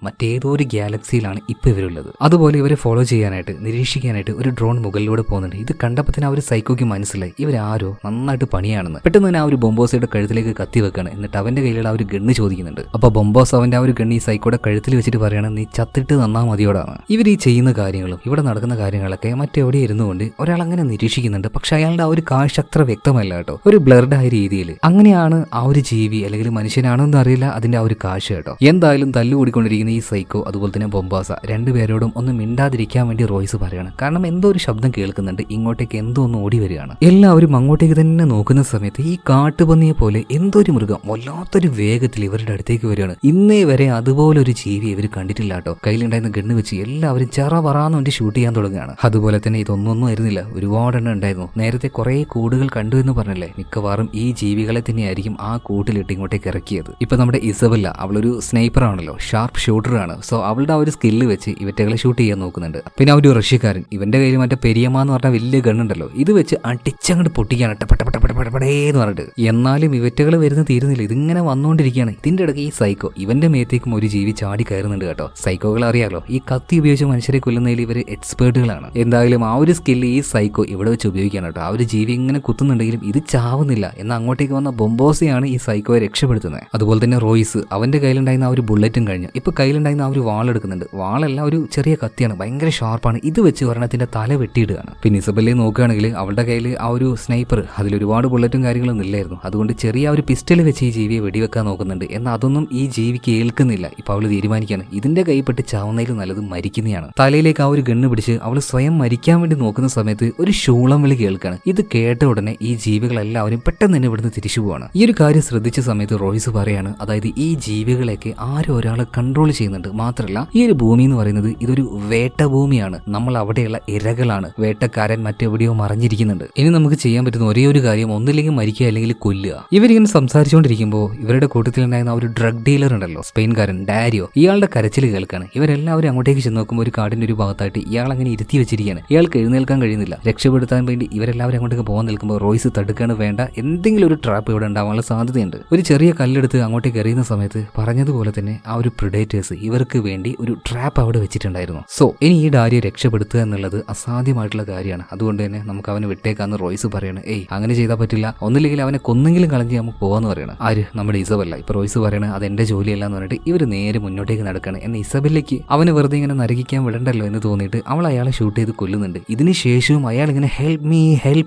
S1: മറ്റേതോ ഒരു ഗാലക്സിയിലാണ് ഇപ്പൊ ഇവരുള്ളത്. അതുപോലെ ഇവരെ ഫോളോ ചെയ്യാനായിട്ട് നിരീക്ഷിക്കാനായിട്ട് ഒരു ഡ്രോൺ മുകളിലൂടെ പോകുന്നുണ്ട്. ഇത് കണ്ടപ്പോൾ തന്നെ ആ ഒരു സൈക്കോയ്ക്ക് മനസ്സിലായി ഇവരാരോ നന്നായിട്ട് പണിയാണെന്ന്. പെട്ടെന്ന് തന്നെ ആ ഒരു ബൊംബോസയുടെ കഴുത്തിലേക്ക് കത്തി വെക്കാണ്. എന്നിട്ട് അവന്റെ കയ്യിലുള്ള ആ ഒരു ഗണ്ണ് ചോദിക്കുന്നുണ്ട്. അപ്പൊ ബൊംബോസ് അവന്റെ ആ ഒരു ഗണ്ണ് ഈ സൈക്കോയുടെ കഴുത്തിൽ വെച്ചിട്ട് പറയാണ് നീ ചത്തിട്ട് നന്നാ മതിയോടാണ്. ഇവർ ഈ ചെയ്യുന്ന കാര്യങ്ങളും ഇവിടെ നടക്കുന്ന കാര്യങ്ങളൊക്കെ മറ്റെവിടെ ഇരുന്നുകൊണ്ട് ഒരാൾ അങ്ങനെ നിരീക്ഷിക്കുന്നുണ്ട്. പക്ഷെ അയാളുടെ ആ ഒരു കാഴ്ച അത്ര വ്യക്തമല്ല കേട്ടോ, ഒരു ബ്ലർഡ് ആയ രീതിയിൽ. അങ്ങനെയാണ് ആ ഒരു ജീവി അല്ലെങ്കിൽ മനുഷ്യനാണോ എന്ന് അറിയില്ല അതിന്റെ ആ ഒരു കാഴ്ച കേട്ടോ. എന്തായാലും തല്ലുകൂടിക്കൊണ്ടിരിക്കുന്ന ഈ സൈക്കോ അതുപോലെ തന്നെ ബൊംബാസ രണ്ടുപേരോടും ഒന്ന് മിണ്ടാതിരിക്കാൻ വേണ്ടി റോയ്സ് പറയാണ്. കാരണം എന്തോ ഒരു ശബ്ദം കേൾക്കുന്നുണ്ട്, ഇങ്ങോട്ടേക്ക് എന്തോ ഒന്ന് ഓടി വരികയാണ്. എല്ലാവരും അങ്ങോട്ടേക്ക് തന്നെ നോക്കുന്ന സമയത്ത് ഈ കാട്ടുപന്നിയെ പോലെ എന്തോ ഒരു മൃഗം വല്ലാത്തൊരു വേഗത്തിൽ ഇവരുടെ അടുത്തേക്ക് വരികയാണ്. ഇന്നേ വരെ അതുപോലെ ഒരു ജീവി ഇവർ കണ്ടിട്ടില്ല കേട്ടോ. കയ്യിലുണ്ടായിരുന്ന ഗണ്ണ് വെച്ച് എല്ലാവരും ചെറ പറന്ന് വേണ്ടി ഷൂട്ട് ചെയ്യാൻ തുടങ്ങുകയാണ്. അതുപോലെ തന്നെ ഇതൊന്നും ആയിരുന്നില്ല, ഒരുപാടെണ്ണം ഉണ്ടായിരുന്നു. നേരത്തെ കുറെ കൂടുകൾ കണ്ടു എന്ന് പറഞ്ഞല്ലേ, മിക്കവാറും ഈ ജീവികളെ തന്നെയായിരിക്കും ആ കൂട്ടിലിട്ട് ഇങ്ങോട്ടേക്ക് ഇറക്കിയത്. ഇപ്പൊ നമ്മുടെ ഇസബല്ല അവളൊരു സ്നൈപ്പർ ആണല്ലോ, ഷാർപ്പ് ഷൂട്ടർ ആണ്. സോ അവളുടെ ആ ഒരു സ്കില്ല് വെച്ച് ഇവറ്റകളെ ഷൂട്ട് ചെയ്യാൻ നോക്കുന്നുണ്ട്. പിന്നെ ആ ഒരു റഷ്യക്കാരൻ ഇവന്റെ കയ്യിൽ മറ്റേ പെരിയമ്മ എന്ന് പറഞ്ഞ വലിയ ഗണ്ണുണ്ടല്ലോ, ഇത് വെച്ച് അടിച്ചങ്ങോട്ട് പൊട്ടിക്കാണ് എന്ന് പറഞ്ഞിട്ട്. എന്നാലും ഇവറ്റകൾ വരുന്ന തീരുന്നില്ല, ഇതിങ്ങനെ വന്നുകൊണ്ടിരിക്കുകയാണ്. ഇതിന്റെ ഇടയ്ക്ക് ഈ സൈക്കോ ഇവന്റെ മേത്തേക്കും ഒരു ജീവി ചാടി കയറുന്നുണ്ട് കേട്ടോ. സൈക്കോകൾ അറിയാലോ, ഈ കത്തി ഉപയോഗിച്ച് മനുഷ്യരെ കൊല്ലുന്നതിൽ ഇവർ എക്സ്പേർട്ടുകളാണ്. എന്തായാലും ആ ഒരു സ്കില്ല് ഈ സൈക്കോ ഇവിടെ വെച്ച് ഉപയോഗിക്കാണ് കേട്ടോ. ആ ഒരു ജീവി ഇങ്ങനെ കുത്തുന്നുണ്ടെങ്കിലും ഇത് ചാവുന്നില്ല. എന്നാൽ അങ്ങോട്ടേക്ക് വന്ന ബൊംബോസയാണ് ഈ സൈക്കോയെ രക്ഷപ്പെടുത്തുന്നത്. അതുപോലെ തന്നെ റോയ്സ് അവന്റെ കയ്യിലുണ്ടായിരുന്ന ആ ഒരു ബുള്ളറ്റും കഴിഞ്ഞു. ഇപ്പൊ കയ്യിലുണ്ടായിരുന്ന ആ ഒരു വാളെടുക്കുന്നുണ്ട്. വാളല്ല, ഒരു ചെറിയ കത്തിയാണ്, ഭയങ്കര ഷാർപ്പാണ്. ഇത് വെച്ച് ഒരെണ്ണത്തിന്റെ തല വെട്ടിയിടുകയാണ്. പിന്നെ ഇസബെല്ലെ നോക്കുകയാണെങ്കിൽ അവളുടെ കയ്യിൽ ആ ഒരു സ്നൈപ്പർ അതിൽ ഒരുപാട് ബുള്ളറ്റും കാര്യങ്ങളൊന്നും ഇല്ലായിരുന്നു. അതുകൊണ്ട് ചെറിയ ഒരു പിസ്റ്റൽ വെച്ച് ഈ ജീവിയെ വെടിവെക്കാൻ നോക്കുന്നുണ്ട്. എന്നാൽ അതൊന്നും ഈ ജീവിക്ക് ഏൽക്കുന്നില്ല. ഇപ്പൊ അവള് തീരുമാനിക്കാണ് ഇതിന്റെ കൈപ്പെട്ട് ചാവുന്നതിൽ നല്ലത് മരിക്കുന്നതാണ്. തലയിലേക്ക് ആ ഒരു ഗണ്ണ് പിടിച്ച് അവൾ സ്വയം മരിക്കാൻ വേണ്ടി നോക്കുന്ന സമയത്ത് ഒരു ശൂളം വിളി കേൾക്കാണ്. ഇത് കേട്ട ഉടനെ ഈ ജീവികളെല്ലാവരും പെട്ടെന്ന് തന്നെ ഇവിടുന്ന് തിരിച്ചു പോവാണ്. ഈ ഒരു കാര്യം ശ്രദ്ധിച്ച സമയത്ത് റോയ്സ് പറയാണ്, അതായത് ഈ ജീവികളെയൊക്കെ ആരോ ഒരാളെ കൺട്രോൾ ചെയ്യുന്നുണ്ട്. മാത്രമല്ല ഈ ഒരു ഭൂമി എന്ന് പറയുന്നത് ഇതൊരു വേട്ടഭൂമിയാണ്. നമ്മൾ അവിടെയുള്ള ഇരകളാണ്. വേട്ടക്കാരൻ മറ്റെവിടെയോ മറിഞ്ഞിരിക്കുന്നുണ്ട്. ഇനി നമുക്ക് ചെയ്യാൻ പറ്റുന്ന ഒരേ ഒരു കാര്യം ഒന്നില്ലെങ്കിൽ മരിക്കുക അല്ലെങ്കിൽ കൊല്ലുക. ഇവരിങ്ങനെ സംസാരിച്ചുകൊണ്ടിരിക്കുമ്പോൾ ഇവരുടെ കൂട്ടത്തിലുണ്ടായിരുന്ന ആ ഒരു ഡ്രഗ് ഡീലർ ഉണ്ടല്ലോ, സ്പെയിൻകാരൻ ഡാരിയോ, ഇയാളുടെ കരച്ചിൽ കേൾക്കാണ്. ഇവരെല്ലാവരും അങ്ങോട്ടേക്ക് ചെന്ന് നോക്കുമ്പോൾ ഒരു കാടിന്റെ ഒരു ഭാഗത്തായിട്ട് ഇയാൾ അങ്ങനെ ഇരുത്തി വെച്ചിരിക്കുകയാണ്. ഇയാൾക്ക് എഴുന്നേൽക്കാൻ കഴിയുന്നില്ല. രക്ഷപ്പെടുത്താൻ വേണ്ടി ഇവരെല്ലാവരും അങ്ങോട്ടേക്ക് പോകാൻ നിൽക്കുമ്പോൾ റോയ്സ് തടുക്കാണ്, വേണ്ട, എന്തെങ്കിലും ഒരു ട്രാപ്പ് ഇവിടെ ഉണ്ടാവാനുള്ള സാധ്യതയുണ്ട്. ഒരു ചെറിയ കല്ലെടുത്ത് അങ്ങോട്ടേക്ക് എറിയുന്ന സമയത്ത് പറഞ്ഞതുപോലെ തന്നെ ആ ഒരു പ്രിഡേറ്റേഴ്സ് ഇവർക്ക് വേണ്ടി ഒരു ട്രാപ്പ് അവിടെ വെച്ചിട്ടുണ്ടായിരുന്നു. സോ ഇനി ഈ ഡാരിയെ രക്ഷപ്പെടുത്തുക എന്നുള്ളത് അസാധ്യമായിട്ടുള്ള കാര്യമാണ്. അതുകൊണ്ട് തന്നെ നമുക്ക് അവനെ വിട്ടേക്കാന്ന് റോയ്സ് പറയണം. അങ്ങനെ ചെയ്താൽ പറ്റില്ല, ഒന്നില്ലെങ്കിൽ അവനെ കൊന്നെങ്കിലും കളഞ്ഞ് നമുക്ക് പോകാന്ന് പറയണം. ആര്? നമ്മുടെ ഇസബല്ല. ഇപ്പൊ റോയ്സ് പറയണ അതെന്റെ ജോലിയല്ല എന്ന് പറഞ്ഞിട്ട് ഇവർ നേരെ മുന്നോട്ടേക്ക് നടക്കുകയാണ്. എന്നാൽ ഇസബല്ലയ്ക്ക് അവന് വെറുതെ ഇങ്ങനെ നരകിക്കാൻ വിടണ്ടല്ലോ എന്ന് തോന്നിയിട്ട് അവൾ അയാളെ ഷൂട്ട് ചെയ്ത് കൊല്ലുന്നുണ്ട്. ഇതിന് ശേഷവും അയാൾ ഇങ്ങനെ ഹെൽപ്പ്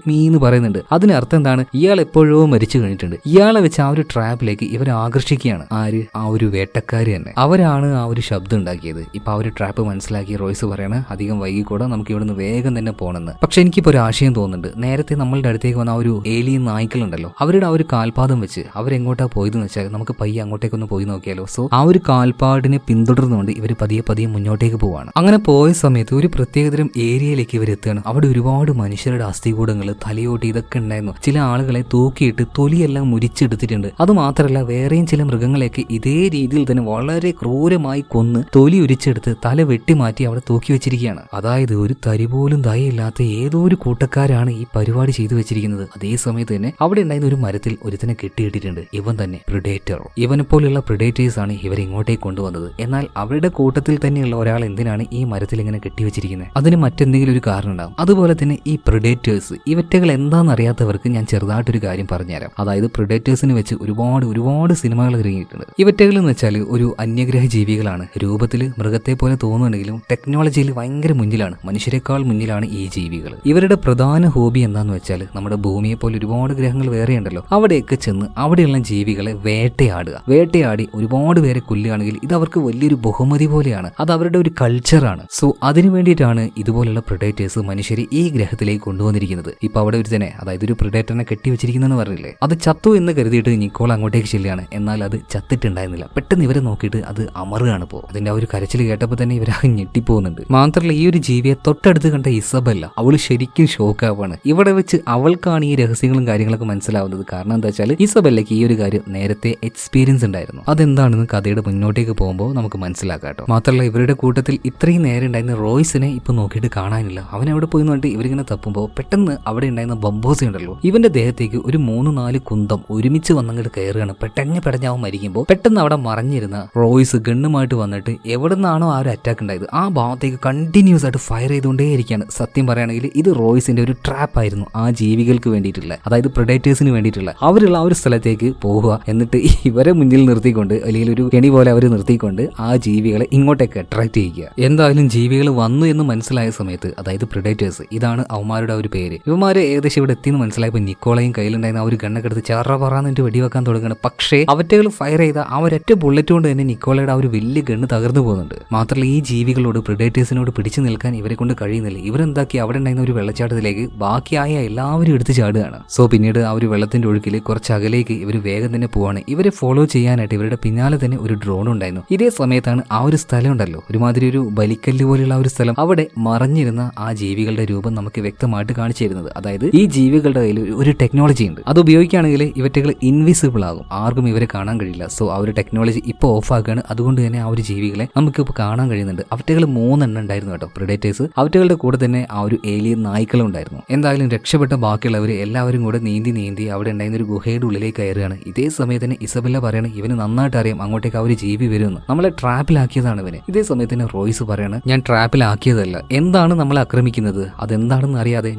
S1: മീ എന്ന് പറയുന്നുണ്ട്. അതിന് അർത്ഥം എന്താണ്? ഇയാൾ എപ്പോഴോ മരിച്ചു കഴിഞ്ഞിട്ടുണ്ട്. ഇയാളെ വെച്ച് ആ ഒരു ട്രാപ്പിലേക്ക് ഇവർ ആകർഷിക്കുകയാണ്. ആര്? ആ ഒരു വേട്ടക്കാര് തന്നെ. അവരാണ് ആ ഒരു ശബ്ദം ഉണ്ടാക്കിയത്. ഇപ്പൊ ആ ഒരു ട്രാപ്പ് മനസ്സിലാക്കി റോയ്സ് പറയണ അധികം വൈകിക്കൂടെ, നമുക്ക് ഇവിടുന്ന് വേഗം തന്നെ പോകണമെന്ന്. പക്ഷെ എനിക്കിപ്പോ ഒരു ആശയം തോന്നുന്നുണ്ട്. നേരത്തെ നമ്മളുടെ അടുത്തേക്ക് വന്ന ആ ഒരു ഏലിയൻ നായ്ക്കളുണ്ടല്ലോ, അവരുടെ ആ ഒരു കാൽപാദം വെച്ച് അവരെങ്ങോട്ടാ പോയതെന്ന് വെച്ചാൽ നമുക്ക് പയ്യെ അങ്ങോട്ടേക്കൊന്ന് പോയി നോക്കിയാലോ. സോ ആ ഒരു കാൽപ്പാടിനെ പിന്തുടർന്നുകൊണ്ട് ഇവർ പതിയെ മുന്നോട്ടേക്ക് പോവാണ്. അങ്ങനെ പോയ സമയത്ത് ഒരു പ്രത്യേകതരം ഏരിയയിലേക്ക് ഇവർ എത്തുകയാണ്. അവിടെ ഒരുപാട് മനുഷ്യരുടെ അസ്ഥികൂടങ്ങൾ, തലയോട്ടി ഇതൊക്കെ ഉണ്ടായിരുന്നു. ചില ആളുകളെ തൂക്കിയിട്ട് തൊലിയെല്ലാം മുരിച്ചെടുത്തിട്ടുണ്ട്. അത് മാത്രമല്ല വേറെയും ചില മൃഗങ്ങളെയൊക്കെ ഇതേ രീതിയിൽ തന്നെ വളരെ ക്രൂരമായി കൊന്ന് തൊലി ഉരിച്ചെടുത്ത് തല വെട്ടിമാറ്റി അവിടെ തൂക്കി വെച്ചിരിക്കുകയാണ്. അതായത് ഒരു തരി പോലും ദയയില്ലാത്ത ഏതോ ഒരു കൂട്ടക്കാരാണ് ഈ പരിപാടി ചെയ്തു വെച്ചിരിക്കുന്നത്. അതേ സമയത്ത് തന്നെ അവിടെ ഉണ്ടായിരുന്ന ഒരു മരത്തിൽ ഒരുത്തിനെ കെട്ടിയിട്ടിട്ടുണ്ട്. ഇവൻ തന്നെ പ്രിഡേറ്റർ. ഇവനെ പോലെയുള്ള പ്രിഡേറ്റേഴ്സ് ആണ് ഇവരെ ഇങ്ങോട്ടേക്ക് കൊണ്ടുവന്നത്. എന്നാൽ അവരുടെ കൂട്ടത്തിൽ തന്നെയുള്ള ഒരാൾ എന്തിനാണ് ഈ മരത്തിൽ ഇങ്ങനെ കെട്ടിവെച്ചിരിക്കുന്നത്? അതിന് മറ്റെന്തെങ്കിലും ഒരു കാരണം ഉണ്ടാകും. അതുപോലെ തന്നെ ഈ പ്രിഡേറ്റേഴ്സ് ഇവറ്റകൾ എന്താണെന്ന് അറിയാത്തവർക്ക് ഞാൻ ചെറുതായിട്ടൊരു കാര്യം പറഞ്ഞുതരാം. അതായത് പ്രിഡേറ്റേഴ്സിന് വെച്ച് ഒരുപാട് സിനിമകൾ ഇറങ്ങിയിട്ടുണ്ട്. ഇവറ്റകൾ എന്ന് വെച്ചാൽ ഒരു അന്യഗ്രഹ ജീവികളാണ്. രൂപത്തിൽ മൃഗത്തെ പോലെ തോന്നുന്നുണ്ടെങ്കിലും ടെക്നോളജിയിൽ ഭയങ്കര മുന്നിലാണ്. മനുഷ്യരെക്കാൾ മുന്നിലാണ് ഈ ജീവികൾ. ഇവരുടെ പ്രധാന ഹോബി എന്താന്ന് വെച്ചാൽ നമ്മുടെ ഭൂമിയെ പോലെ ഒരുപാട് ഗ്രഹങ്ങൾ വേറെയുണ്ടല്ലോ, അവിടെയൊക്കെ ചെന്ന് അവിടെയുള്ള ജീവികളെ വേട്ടയാടി ഒരുപാട് പേരെ കൊല്ലുകയാണെങ്കിൽ ഇത് അവർക്ക് വലിയൊരു ബഹുമതി പോലെയാണ്. അത് അവരുടെ ഒരു കൾച്ചറാണ്. സോ അതിനു വേണ്ടിയിട്ടാണ് ഇതുപോലുള്ള പ്രിഡേറ്റേഴ്സ് മനുഷ്യരെ ഈ ഗ്രഹത്തിലേക്ക് കൊണ്ടുവന്നിരിക്കുന്നത്. ഇപ്പൊ അവിടെ ഒരു തന്നെ, അതായത് ഒരു പ്രിഡേറ്ററിനെ കെട്ടിവെച്ചിരിക്കുന്നെന്ന് പറഞ്ഞില്ലേ, അത് ചത്തു എന്ന് കരുതിയിട്ട് നിക്കോൾ അങ്ങോട്ടേക്ക് ചെല്ലുകയാണ്. എന്നാൽ അത് ചത്തിട്ടുണ്ടായിരുന്നില്ല. പെട്ടെന്ന് ഇവരെ നോക്കിയിട്ട് അത് അമറുകയാണ്. പോ അതിന്റെ ആ ഒരു കരച്ചിൽ കേട്ടപ്പോൾ തന്നെ ഇവരാകെ ഞെട്ടിപ്പോകുന്നുണ്ട്. മാത്രമല്ല ഈ ഒരു ജീവിയെ തൊട്ടടുത്ത് കണ്ട ഇസബല്ല, അവള് ശരിക്കും ഷോക്കാവാണ്. ഇവിടെ വെച്ച് അവൾക്കാണ് ഈ രഹസ്യങ്ങളും കാര്യങ്ങളൊക്കെ മനസ്സിലാവുന്നത്. കാരണം എന്താ വെച്ചാൽ ഇസബല്ലയ്ക്ക് ഈ ഒരു കാര്യം നേരത്തെ എക്സ്പീരിയൻസ് ഉണ്ടായിരുന്നു. അതെന്താണെന്ന് കഥയുടെ മുന്നോട്ടേക്ക് പോകുമ്പോൾ നമുക്ക് മനസ്സിലാക്കാം കേട്ടോ. മാത്രമല്ല ഇവരുടെ കൂട്ടത്തിൽ ഇത്രയും നേരം ഉണ്ടായിരുന്ന റോയ്സിനെ ഇപ്പൊ നോക്കിയിട്ട് കാണാനില്ല. അവൻ എവിടെ പോയി നോക്കിയിട്ട് ഇവരിങ്ങനെ തപ്പുമ്പോൾ പെട്ടെന്ന് അവിടെ ഉണ്ടായിരുന്ന ബംബോസ ഉണ്ടല്ലോ, ഇവന്റെ ദേഹത്തേക്ക് ഒരു 3-4 കുന്തം ഒരുമിച്ച് വന്നങ്ങോട്ട് കയറുകയാണ്. പെട്ടെന്ന് മരിക്കുമ്പോൾ പെട്ടെന്ന് അവിടെ മറഞ്ഞിരുന്ന റോയ്സ് ഗണ്ണുമായിട്ട് വന്നിട്ട് എവിടെ നിന്നാണോ ആ ഒരു അറ്റാക്ക് ഉണ്ടായത് അതായത് ആ ഭാഗത്തേക്ക് കണ്ടിന്യൂസ് ആയിട്ട് ഫയർ ചെയ്തുകൊണ്ടേയിരിക്കുകയാണ്. സത്യം പറയുകയാണെങ്കിൽ ഇത് റോയ്സിന്റെ ഒരു ട്രാപ്പ് ആയിരുന്നു ആ ജീവികൾക്ക് വേണ്ടിയിട്ടുള്ള, അതായത് പ്രെഡേറ്റേഴ്സിന് വേണ്ടിയിട്ടുള്ള. അവരുള്ള ആ ഒരു സ്ഥലത്തേക്ക് പോവുക, എന്നിട്ട് ഇവരെ മുന്നിൽ നിർത്തിക്കൊണ്ട് അല്ലെങ്കിൽ ഒരു കെണി പോലെ അവർ നിർത്തിക്കൊണ്ട് ആ ജീവികളെ ഇങ്ങോട്ടേക്ക് അട്രാക്ട് ചെയ്യുക. എന്തായാലും ജീവികൾ വന്നു എന്ന് മനസ്സിലായ സമയത്ത്, അതായത് പ്രെഡേറ്റേഴ്സ്, ഇതാണ് അവന്മാരുടെ ഒരു പേര്. ഇവന്മാര് ഏകദേശം ഇവിടെ എത്തിയെന്ന് മനസ്സിലായപ്പോൾ നിക്കോളയും കയ്യിലുണ്ടായിരുന്ന ആ ഒരു ഗണ്ണൊക്കെ എടുത്ത് ചറപറാന്നിട്ട് വെടിവെക്കാൻ തുടങ്ങുകയാണ്. പക്ഷേ അവറ്റകൾ ഫയർ ചെയ്ത ആ ഒരൊറ്റ ബുള്ളറ്റ് കൊണ്ട് തന്നെ നിക്കോളയുടെ ആ ഒരു വലിയ ഗണ്ണ് തകർന്നു പോകുന്നുണ്ട്. മാത്രമല്ല ഈ ജീവികളോട്, പ്രെഡേറ്റേഴ്സിനോട് പിടിച്ചു നിൽക്കാൻ ഇവരെ കൊണ്ട് കഴിയുന്നില്ല. ഇവരെന്താക്കി അവിടെ ഉണ്ടായിരുന്ന ഒരു വെള്ളച്ചാട്ടത്തിലേക്ക് ബാക്കിയായ എല്ലാവരും എടുത്ത് ചാടുകയാണ്. സോ പിന്നീട് ആ ഒരു വെള്ളത്തിന്റെ ഒഴുക്കിൽ കുറച്ച് അകലേക്ക് ഇവർ വേഗം തന്നെ പോവാണ്. ഇവരെ ഫോളോ ചെയ്യാനായിട്ട് ഇവരുടെ പിന്നാലെ തന്നെ ഒരു ഡ്രോൺ ഉണ്ടായിരുന്നു. ഇതേ സമയത്താണ് ആ ഒരു സ്ഥലം ഉണ്ടല്ലോ, ഒരുമാതിരി ഒരു ബലിക്കല്ല് പോലെയുള്ള ആ ഒരു സ്ഥലം, അവിടെ മറഞ്ഞിരുന്ന ആ ജീവികളുടെ രൂപം നമുക്ക് വ്യക്തമായിട്ട് കാണിച്ചു തരുന്നത്. അതായത് ഈ ജീവികളുടെ കയ്യിൽ ഒരു ടെക്നോളജി ഉണ്ട്. അത് ഉപയോഗിക്കുകയാണെങ്കിൽ ഇവറ്റകൾ ഇൻവിസിബിൾ ആകും, ആർക്കും ഇവരെ കാണാൻ കഴിയില്ല. സോ ആ ഒരു ടെക്നോളജി ഇപ്പോൾ ഓഫ് ആക്കുകയാണ്. അതുകൊണ്ട് തന്നെ ആ ഒരു ജീവികളെ നമുക്ക് ഇപ്പോൾ കാണാൻ കഴിയുന്നുണ്ട്. അവറ്റകൾ 3 എണ്ണം ഉണ്ടായിരുന്നു കേട്ടോ, പ്രെഡേറ്റേഴ്സ്. അവറ്റകളുടെ കൂടെ തന്നെ ആ ഒരു ഏലിയൻ നായ്ക്കളും ഉണ്ടായിരുന്നു. എന്തായാലും രക്ഷപ്പെട്ട ബാക്കിയുള്ളവർ എല്ലാവരും കൂടെ നീന്തി അവിടെ ഉണ്ടായിരുന്ന ഒരു ഗുഹയുടെ ഉള്ളിലേക്ക് കയറുകയാണ്. ഇതേ സമയത്ത് തന്നെ ഇസബെല്ല പറയാണ് ഇവന് നന്നായിട്ട് അറിയാം അങ്ങോട്ടേക്ക് ആ ഒരു ജീവി വരുമെന്ന്, നമ്മളെ ട്രാപ്പിലാക്കിയതാണ് ഇവന്. ഇതേ സമയത്ത് തന്നെ റോയ്സ് പറയാണ് ഞാൻ ട്രാപ്പിലാക്കിയതല്ല, എന്താണ് നമ്മളെ ആക്രമിക്കുന്നത് അതെന്താണെന്ന് അറിയാതെ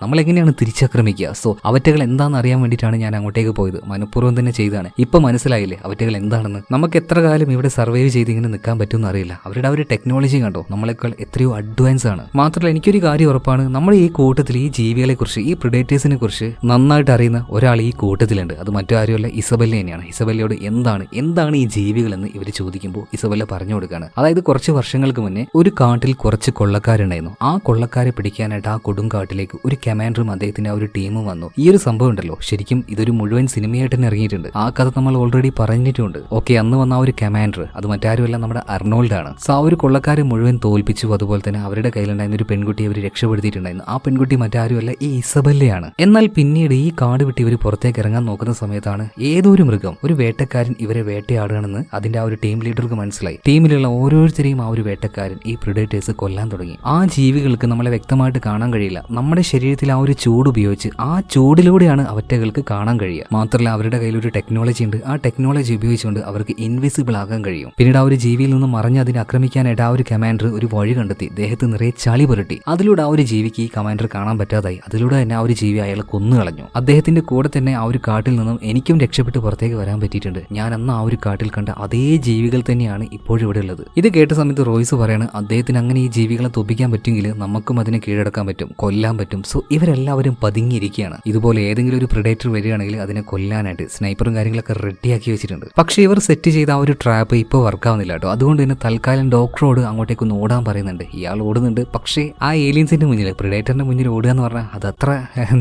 S1: നമ്മളെങ്ങനെയാണ് തിരിച്ചാക്രമിക്കുക. സോ അവറ്റകൾ എന്താണെന്ന് അറിയാൻ വേണ്ടിയിട്ടാണ് ഞാൻ അങ്ങോട്ടേക്ക് പോയത്, മനഃപൂർവ്വം തന്നെ ചെയ്താണ്. ഇപ്പൊ മനസ്സിലായില്ലേ അവറ്റകൾ എന്താണെന്ന്. നമുക്ക് എത്ര കാലം ഇവിടെ സർവൈവ് ചെയ്ത് ഇങ്ങനെ നിൽക്കാൻ പറ്റുമെന്ന് അറിയില്ല. അവരുടെ ആ ഒരു ടെക്നോളജി കണ്ടോ, നമ്മളെക്കാൾ എത്രയോ അഡ്വാൻസ് ആണ്. മാത്രമല്ല എനിക്കൊരു കാര്യം ഉറപ്പാണ്, നമ്മുടെ ഈ കൂട്ടത്തിൽ ഈ ജീവികളെ കുറിച്ച്, ഈ പ്രെഡേറ്റേഴ്സിനെ കുറിച്ച് നന്നായിട്ട് അറിയുന്ന ഒരാൾ ഈ കൂട്ടത്തിലുണ്ട്. അത് മറ്റാരുമല്ല, ഇസബെല്ല തന്നെയാണ്. ഇസബെല്ലയോട് എന്താണ് ഈ ജീവികളെന്ന് ഇവർ ചോദിക്കുമ്പോൾ ഇസബെല്ല പറഞ്ഞു കൊടുക്കുകയാണ്. അതായത് കുറച്ച് വർഷങ്ങൾക്ക് മുന്നേ ഒരു കാട്ടിൽ കുറച്ച് കൊള്ളക്കാരുണ്ടായിരുന്നു. ആ കൊള്ളക്കാരെ പിടിക്കാനായിട്ട് ആ കൊടുങ്കാട്ടിലേക്ക് ഒരു കമാൻഡറും അദ്ദേഹത്തിന്റെ ആ ഒരു ടീമും വന്നു. ഈ ഒരു സംഭവം ഉണ്ടല്ലോ, ശരിക്കും ഇതൊരു മുഴുവൻ സിനിമയായിട്ട് തന്നെ ഇറങ്ങിയിട്ടുണ്ട്. ആ കഥ നമ്മൾ ഓൾറെഡി പറഞ്ഞിട്ടുണ്ട്. ഓക്കെ, അന്ന് വന്ന ആ ഒരു കമാൻഡർ അത് മറ്റാരുമല്ല, നമ്മുടെ അർണോൾഡ് ആണ്. സോ ആ ഒരു കൊള്ളക്കാരെ മുഴുവൻ തോൽപ്പിച്ചു. അതുപോലെ തന്നെ അവരുടെ കയ്യിലുണ്ടായിരുന്ന ഒരു പെൺകുട്ടിയെ അവർ രക്ഷപ്പെടുത്തിയിട്ടുണ്ടായിരുന്നു. ആ പെൺകുട്ടി മറ്റാരുമല്ല, ഈ ഇസബെല്ലയാണ്. എന്നാൽ പിന്നീട് ഈ കാട് വിട്ട് ഇവർ പുറത്തേക്ക് ഇറങ്ങാൻ നോക്കുന്ന സമയത്താണ് ഏതോ ഒരു മൃഗം, ഒരു വേട്ടക്കാരൻ ഇവരെ വേട്ടയാടുകയാണെന്ന് അതിന്റെ ആ ഒരു ടീം ലീഡർക്ക് മനസ്സിലായി. ടീമിലുള്ള ഓരോരുത്തരെയും ആ ഒരു വേട്ടക്കാരൻ, ഈ പ്രെഡേറ്റേഴ്സ് കൊല്ലാൻ തുടങ്ങി. ആ ജീവികൾക്ക് നമ്മളെ വ്യക്തമായിട്ട് കാണാൻ കഴിയില്ല. നമ്മുടെ ശരീരത്തിൽ ആ ഒരു ചൂട് ഉപയോഗിച്ച് ആ ചൂടിലൂടെയാണ് അവറ്റകൾക്ക് കാണാൻ കഴിയുക. മാത്രമല്ല അവരുടെ കയ്യിൽ ഒരു ടെക്നോളജി ഉണ്ട്. ആ ടെക്നോളജി ഉപയോഗിച്ചുകൊണ്ട് അവർക്ക് ഇൻവിസിബിൾ ആകാൻ കഴിയും. പിന്നീട് ആ ഒരു ജീവിയിൽ നിന്ന് മറിഞ്ഞ് അതിനെ ആക്രമിക്കാനായിട്ട് ആ ഒരു കമാൻഡർ ഒരു വഴി കണ്ടെത്തി. ദേഹത്ത് നിറയെ ചളി പുരട്ടി. അതിലൂടെ ആ ഒരു ജീവിക്ക് ഈ കമാൻഡർ കാണാൻ പറ്റാതായി. അതിലൂടെ തന്നെ ആ ഒരു ജീവി അയാളെ കൊന്നു കളഞ്ഞു. അദ്ദേഹത്തിന്റെ കൂടെ തന്നെ ആ ഒരു കാട്ടിൽ നിന്നും എനിക്കും രക്ഷപ്പെട്ട് പുറത്തേക്ക് വരാൻ പറ്റിയിട്ടുണ്ട്. ഞാൻ അന്ന് ആ ഒരു കാട്ടിൽ കണ്ട അതേ ജീവികൾ തന്നെയാണ് ഇപ്പോഴും ഇവിടെ ഉള്ളത്. ഇത് കേട്ട സമയത്ത് റോയ്സ് പറയാണ് അദ്ദേഹത്തിന് അങ്ങനെ ഈ ജീവികളെ തോപ്പിക്കാൻ പറ്റുമെങ്കിൽ നമുക്കും അതിനെ കീഴടക്കാൻ പറ്റും, കൊല്ലാൻ പറ്റും. സോ ഇവരെല്ലാവരും പതുങ്ങിയിരിക്കുകയാണ്. ഇതുപോലെ ഏതെങ്കിലും ഒരു പ്രെഡേറ്റർ വരികയാണെങ്കിൽ അതിനെ കൊല്ലാനായിട്ട് സ്നൈപ്പറും കാര്യങ്ങളൊക്കെ റെഡിയാക്കി വെച്ചിട്ടുണ്ട്. പക്ഷേ ഇവർ സെറ്റ് ചെയ്ത ആ ഒരു ട്രാപ്പ് ഇപ്പോൾ വർക്കാവുന്നില്ല കേട്ടോ. അതുകൊണ്ട് തന്നെ തൽക്കാലം ഡോക്ടറോട് അങ്ങോട്ടേക്കൊന്ന് ഓടാൻ പറയുന്നുണ്ട്. ഇയാൾ ഓടുന്നുണ്ട്. പക്ഷേ ആ ഏലിയൻസിന്റെ മുന്നിൽ, പ്രെഡേറ്ററിന്റെ മുന്നിൽ ഓടുക എന്ന് പറഞ്ഞാൽ അത് അത്ര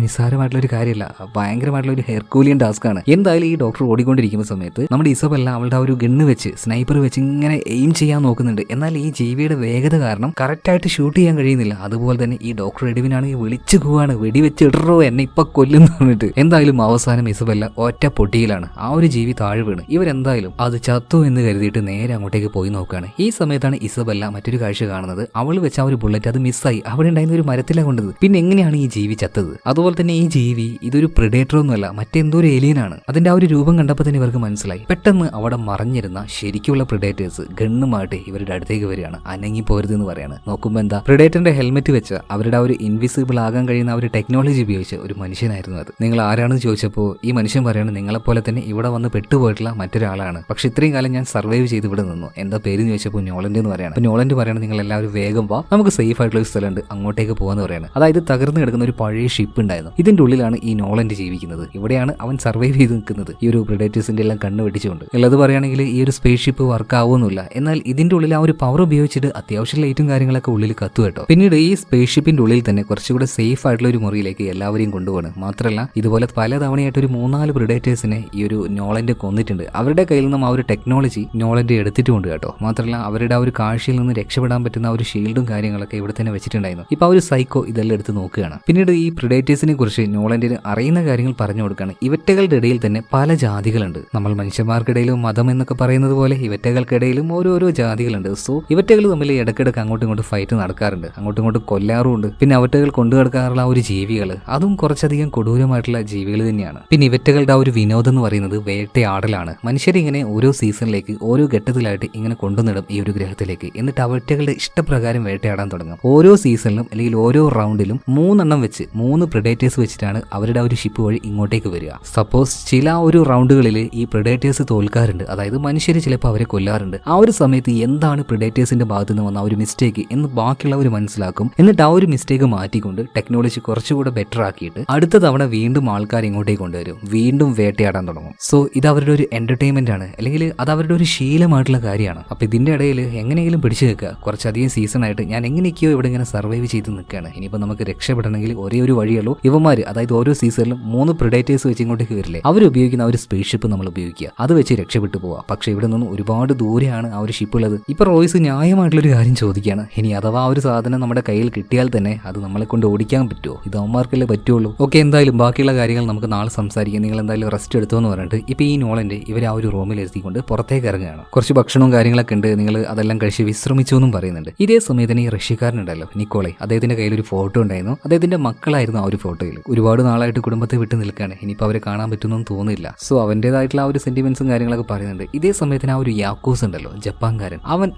S1: നിസ്സാരമായിട്ടുള്ള ഒരു കാര്യമല്ല, ഭയങ്കരമായിട്ടുള്ള ഒരു ഹെർക്കൂലിയൻ ടാസ്ക് ആണ്. എന്തായാലും ഈ ഡോക്ടർ ഓടിക്കൊണ്ടിരിക്കുന്ന സമയത്ത് നമ്മുടെ ഇസബെല്ല അവളുടെ ആ ഒരു ഗണ്ണ് വെച്ച്, സ്നൈപ്പർ വെച്ച് ഇങ്ങനെ എയിം ചെയ്യാൻ നോക്കുന്നുണ്ട്. എന്നാൽ ഈ ജീവിയുടെ വേഗത കാരണം കറക്റ്റായിട്ട് ഷൂട്ട് ചെയ്യാൻ കഴിയുന്നില്ല. അതുപോലെ തന്നെ ഈ ഡോക്ടർ എഡ്വിനാണെങ്കിൽ വിളിച്ചു പോവാണ്, വെടിവെച്ച് ഇടറോ എന്നെ ഇപ്പൊ കൊല്ലുന്നു പറഞ്ഞിട്ട്. എന്തായാലും അവസാനം ഇസബെല്ല ഒറ്റ പൊട്ടിയിലാണ്. ആ ഒരു ജീവി താഴെ വീണ്. ഇവരെന്തായാലും അത് ചത്തു എന്ന് കരുതിയിട്ട് നേരെ അങ്ങോട്ടേക്ക് പോയി നോക്കുകയാണ്. ഈ സമയത്താണ് ഇസബെല്ല മറ്റൊരു കാഴ്ച കാണുന്നത്. അവൾ വെച്ച ആ ഒരു ബുള്ളറ്റ് അത് മിസ്സായി അവിടെ ഉണ്ടായിരുന്ന ഒരു മരത്തിലാണ് കൊണ്ടത്. പിന്നെ എങ്ങനെയാണ് ഈ ജീവി ചത്തത്? അതുപോലെ തന്നെ ഈ ജീവി ഇതൊരു പ്രെഡേറ്റർ ഒന്നുമല്ല, മറ്റെന്തോ ഒരു ഏലിയനാണ്. അതിന്റെ ആ ഒരു രൂപം കണ്ടപ്പോൾ തന്നെ ഇവർക്ക് മനസ്സിലായി. പെട്ടെന്ന് അവിടെ മറഞ്ഞിരുന്ന ശരിക്കുള്ള പ്രെഡേറ്റേഴ്സ് ഗണ്ണുമായിട്ട് ഇവരുടെ അടുത്തേക്ക് വരികയാണ്. അനങ്ങി പോരുതെന്ന് പറയാണ്. നോക്കുമ്പോൾ എന്താ, പ്രെഡേറ്ററിന്റെ ഹെൽമെറ്റ് വെച്ച് അവരുടെ ആ ഒരു ഇൻവിസിബിൾ ആകാൻ കഴിയുന്ന ആ ഒരു ടെക്നോളജി ഉപയോഗിച്ച് ഒരു മനുഷ്യനായിരുന്നു അത്. നിങ്ങൾ ആരാണെന്ന് ചോദിച്ചപ്പോൾ ഈ മനുഷ്യൻ പറയാണ് നിങ്ങളെപ്പോലെ തന്നെ ഇവിടെ വന്ന് പെട്ടുപോയിട്ടുള്ള മറ്റൊരാളാണ്. പക്ഷെ ഇത്രയും കാലം ഞാൻ സർവൈവ് ചെയ്ത് ഇവിടെ നിന്നു. എന്താ പേര് ചോദിച്ചപ്പോൾ നോളൻഡ് എന്ന് പറയാണ്. അപ്പോൾ നോളൻഡ് പറയാണ് നിങ്ങൾ എല്ലാവരും വേഗം വാ, നമുക്ക് സേഫ് ആയിട്ടുള്ള ഒരു സ്ഥലമുണ്ട്, അങ്ങോട്ടേക്ക് പോകാന്ന് പറയാണ്. അതായത് തകർന്നു കിടക്കുന്ന ഒരു പഴയ ഷിപ്പ് ഉണ്ടായിരുന്നു. ഇതിന്റെ ഉള്ളിലാണ് ഈ നോളൻഡ് ജീവിക്കുന്നത്. ഇവിടെയാണ് അവൻ സർവൈവ് ചെയ്ത് നിൽക്കുന്നത്, ഈ ഒരു പ്രെഡേറ്റേഴ്സിന്റെ എല്ലാം കണ്ണ് വെട്ടിച്ചുകൊണ്ട്. ഉള്ളത് പറയുകയാണെങ്കിൽ ഈ ഒരു സ്പേസ് ഷിപ്പ് വർക്ക് ആവുന്നില്ല. എന്നാൽ ഇതിന്റെ ഉള്ളിൽ ആ ഒരു പവർ ഉപയോഗിച്ചിട്ട് അത്യാവശ്യം ലൈറ്റും കാര്യങ്ങളൊക്കെ ഉള്ളിൽ കത്തു കേട്ടോ. പിന്നീട് ഈ സ്പേസ് ഷിപ്പിന്റെ ഉള്ളിൽ തന്നെ കുറച്ചുകൂടെ സേഫ് ആയിട്ടുള്ള ഒരു മുറിയിലേക്ക് എല്ലാവരെയും കൊണ്ടുപോകണം. മാത്രമല്ല ഇതുപോലെ പല തവണയായിട്ട് ഒരു 3-4 പ്രെഡേറ്റേഴ്സിനെ ഈ ഒരു നോളൻഡ് കൊന്നിട്ടുണ്ട്. അവരുടെ കയ്യിൽ നിന്നും ആ ഒരു ടെക്നോളജി നോളൻഡ് എടുത്തിട്ടുണ്ട് കേട്ടോ. മാത്രമല്ല അവരുടെ ആ ഒരു കാഴ്ചയിൽ നിന്ന് രക്ഷപ്പെടാൻ പറ്റുന്ന ആ ഒരു ഷീൽഡും കാര്യങ്ങളൊക്കെ ഇവിടെ തന്നെ വെച്ചിട്ടുണ്ടായിരുന്നു. ഇപ്പൊ ആ ഒരു സൈക്കോ ഇതെല്ലാം എടുത്ത് നോക്കുകയാണ്. പിന്നീട് ഈ പ്രെഡേറ്റേഴ്സിനെ കുറിച്ച് നോളൻഡിന് അറിയുന്ന കാര്യങ്ങൾ പറഞ്ഞു കൊടുക്കുകയാണ്. ഇവറ്റകളുടെ ഇടയിൽ തന്നെ പല ജാതികളുണ്ട്. നമ്മൾ മനുഷ്യന്മാർക്കിടയിലും മതം എന്നൊക്കെ പറയുന്നത് പോലെ ഇവറ്റകൾക്കിടയിലും ഓരോരോ ജാതികളുണ്ട്. സോ ഇവറ്റകൾ തമ്മിൽ ഇടയ്ക്കിടയ്ക്ക് അങ്ങോട്ടും ഇങ്ങോട്ടും ഫൈറ്റ് നടക്കാറുണ്ട്, അങ്ങോട്ടും ഇങ്ങോട്ടും കൊല്ലാറുമുണ്ട്. പിന്നെ അവറ്റകൾ കൊണ്ടു കിടക്കാറുള്ള ആ ഒരു ജീവികൾ അതും കുറച്ചധികം കൊടൂരമായിട്ടുള്ള ജീവികൾ തന്നെയാണ്. പിന്നെ ഇവറ്റകളുടെ ആ ഒരു വിനോദം എന്ന് പറയുന്നത് വേട്ടയാടലാണ്. മനുഷ്യരിങ്ങനെ ഓരോ സീസണിലേക്ക് ഓരോ ഘട്ടത്തിലായിട്ട് ഇങ്ങനെ കൊണ്ടുനടും ഈ ഒരു ഗ്രഹത്തിലേക്ക്. ലോകത്തിലേക്ക്. എന്നിട്ട് അവറ്റകളുടെ ഇഷ്ടപ്രകാരം വേട്ടയാടാൻ തുടങ്ങും. ഓരോ സീസണിലും അല്ലെങ്കിൽ ഓരോ റൗണ്ടിലും 3 വെച്ച് 3 പ്രിഡേറ്റേഴ്സ് വെച്ചിട്ടാണ് അവരുടെ ഒരു ഷിപ്പ് വഴി ഇങ്ങോട്ടേക്ക് വരിക. സപ്പോസ് ചില ഒരു റൗണ്ടുകളിൽ ഈ പ്രിഡേറ്റേഴ്സ് തോൽക്കാറുണ്ട്, അതായത് മനുഷ്യർ ചിലപ്പോൾ അവരെ കൊല്ലാറുണ്ട്. ആ ഒരു സമയത്ത് എന്താണ് പ്രിഡേറ്റേഴ്സിന്റെ ഭാഗത്ത് നിന്ന് വന്ന ആ ഒരു മിസ്റ്റേക്ക് എന്ന് ബാക്കിയുള്ളവർ മനസ്സിലാക്കും. എന്നിട്ട് ആ ഒരു മിസ്റ്റേക്ക് മാറ്റിക്കൊണ്ട് ടെക്നോളജി കുറച്ചുകൂടെ ബെറ്റർ ആക്കിയിട്ട് അടുത്ത തവണ വീണ്ടും ആൾക്കാർ ഇങ്ങോട്ടേക്ക് കൊണ്ടുവരും, വീണ്ടും വേട്ടയാടാൻ തുടങ്ങും. സോ ഇത് അവരുടെ ഒരു എന്റർടൈൻമെന്റ് ആണ്, അല്ലെങ്കിൽ അത് അവരുടെ ഒരു ശീലമായിട്ടുള്ള കാര്യമാണ്. അപ്പൊ ഇതിന്റെ ഇടയിൽ എങ്ങനെയെങ്കിലും പിടിച്ചു നിൽക്കുക. കുറച്ചധികം സീസൺ ആയിട്ട് ഞാൻ എങ്ങനെയൊക്കെയോ ഇവിടെ ഇങ്ങനെ സർവൈവ് ചെയ്ത് നിൽക്കുകയാണ്. ഇനിയിപ്പോൾ നമുക്ക് രക്ഷപ്പെടണമെങ്കിൽ ഒരേ ഒരു വഴിയുള്ളൂ. ഇവന്മാര് അതായത് ഓരോ സീസണിലും 3 പ്രിഡേറ്റേഴ്സ് വെച്ച് ഇങ്ങോട്ടേക്ക് വരില്ലേ, അവർ ഉപയോഗിക്കുന്ന ആ ഒരു സ്പേസ് ഷിപ്പ് നമ്മൾ ഉപയോഗിക്കുക, അത് വെച്ച് രക്ഷപ്പെട്ടു പോവാ. പക്ഷെ ഇവിടെ നിന്നും ഒരുപാട് ദൂരെയാണ് ആ ഒരു ഷിപ്പ് ഉള്ളത്. ഇപ്പൊ റോയ്സ് ന്യായമായിട്ടുള്ളൊരു കാര്യം ചോദിക്കുകയാണ്, ഇനി അഥവാ ഒരു സാധനം നമ്മുടെ കയ്യിൽ കിട്ടിയാൽ തന്നെ അത് നമ്മളെ കൊണ്ട് ഓടിക്കാൻ പറ്റുമോ? ഇത് അവന്മാർക്കല്ലേ പറ്റുള്ളൂ. ഓക്കെ, എന്തായാലും ബാക്കിയുള്ള കാര്യങ്ങൾ നമുക്ക് നാളെ സംസാരിക്കാം. നിങ്ങൾ എന്തായാലും റെസ്റ്റ് എടുത്തോ എന്ന് പറഞ്ഞിട്ട് ഇപ്പൊ ഈ നോളന്റെ ഇവർ ആ ഒരു റൂമിൽ എത്തിക്കൊണ്ട് പുറത്തേക്ക് ഇറങ്ങുകയാണ്. കുറച്ച് ഭക്ഷണവും കാര്യങ്ങളൊക്കെ ഉണ്ട്, നിങ്ങൾ അതെല്ലാം കഴിച്ച് വിശ്രമിച്ചു എന്നും പറയുന്നുണ്ട്. ഇതേ സമയത്തിന് ഈ റഷ്യക്കാരനുണ്ടല്ലോ നിക്കോളെ, അദ്ദേഹത്തിന്റെ കയ്യിൽ ഒരു ഫോട്ടോ ഉണ്ടായിരുന്നു. അദ്ദേഹത്തിന്റെ മക്കളായിരുന്നു ആ ഒരു ഫോട്ടോയിൽ. ഒരുപാട് നാളായിട്ട് കുടുംബത്തെ വിട്ട് നിൽക്കുകയാണ്, ഇനിയിപ്പോൾ അവരെ കാണാൻ പറ്റുമെന്നും തോന്നില്ല. സോ അവന്റേതായിട്ടുള്ള ആ ഒരു സെന്റിമെന്റ്സും കാര്യങ്ങളൊക്കെ പറയുന്നുണ്ട്. ഇതേ സമയത്തിന് ആ ഒരു യാക്കൂസ് ഉണ്ടല്ലോ ജപ്പാൻകാരൻ, അവൻ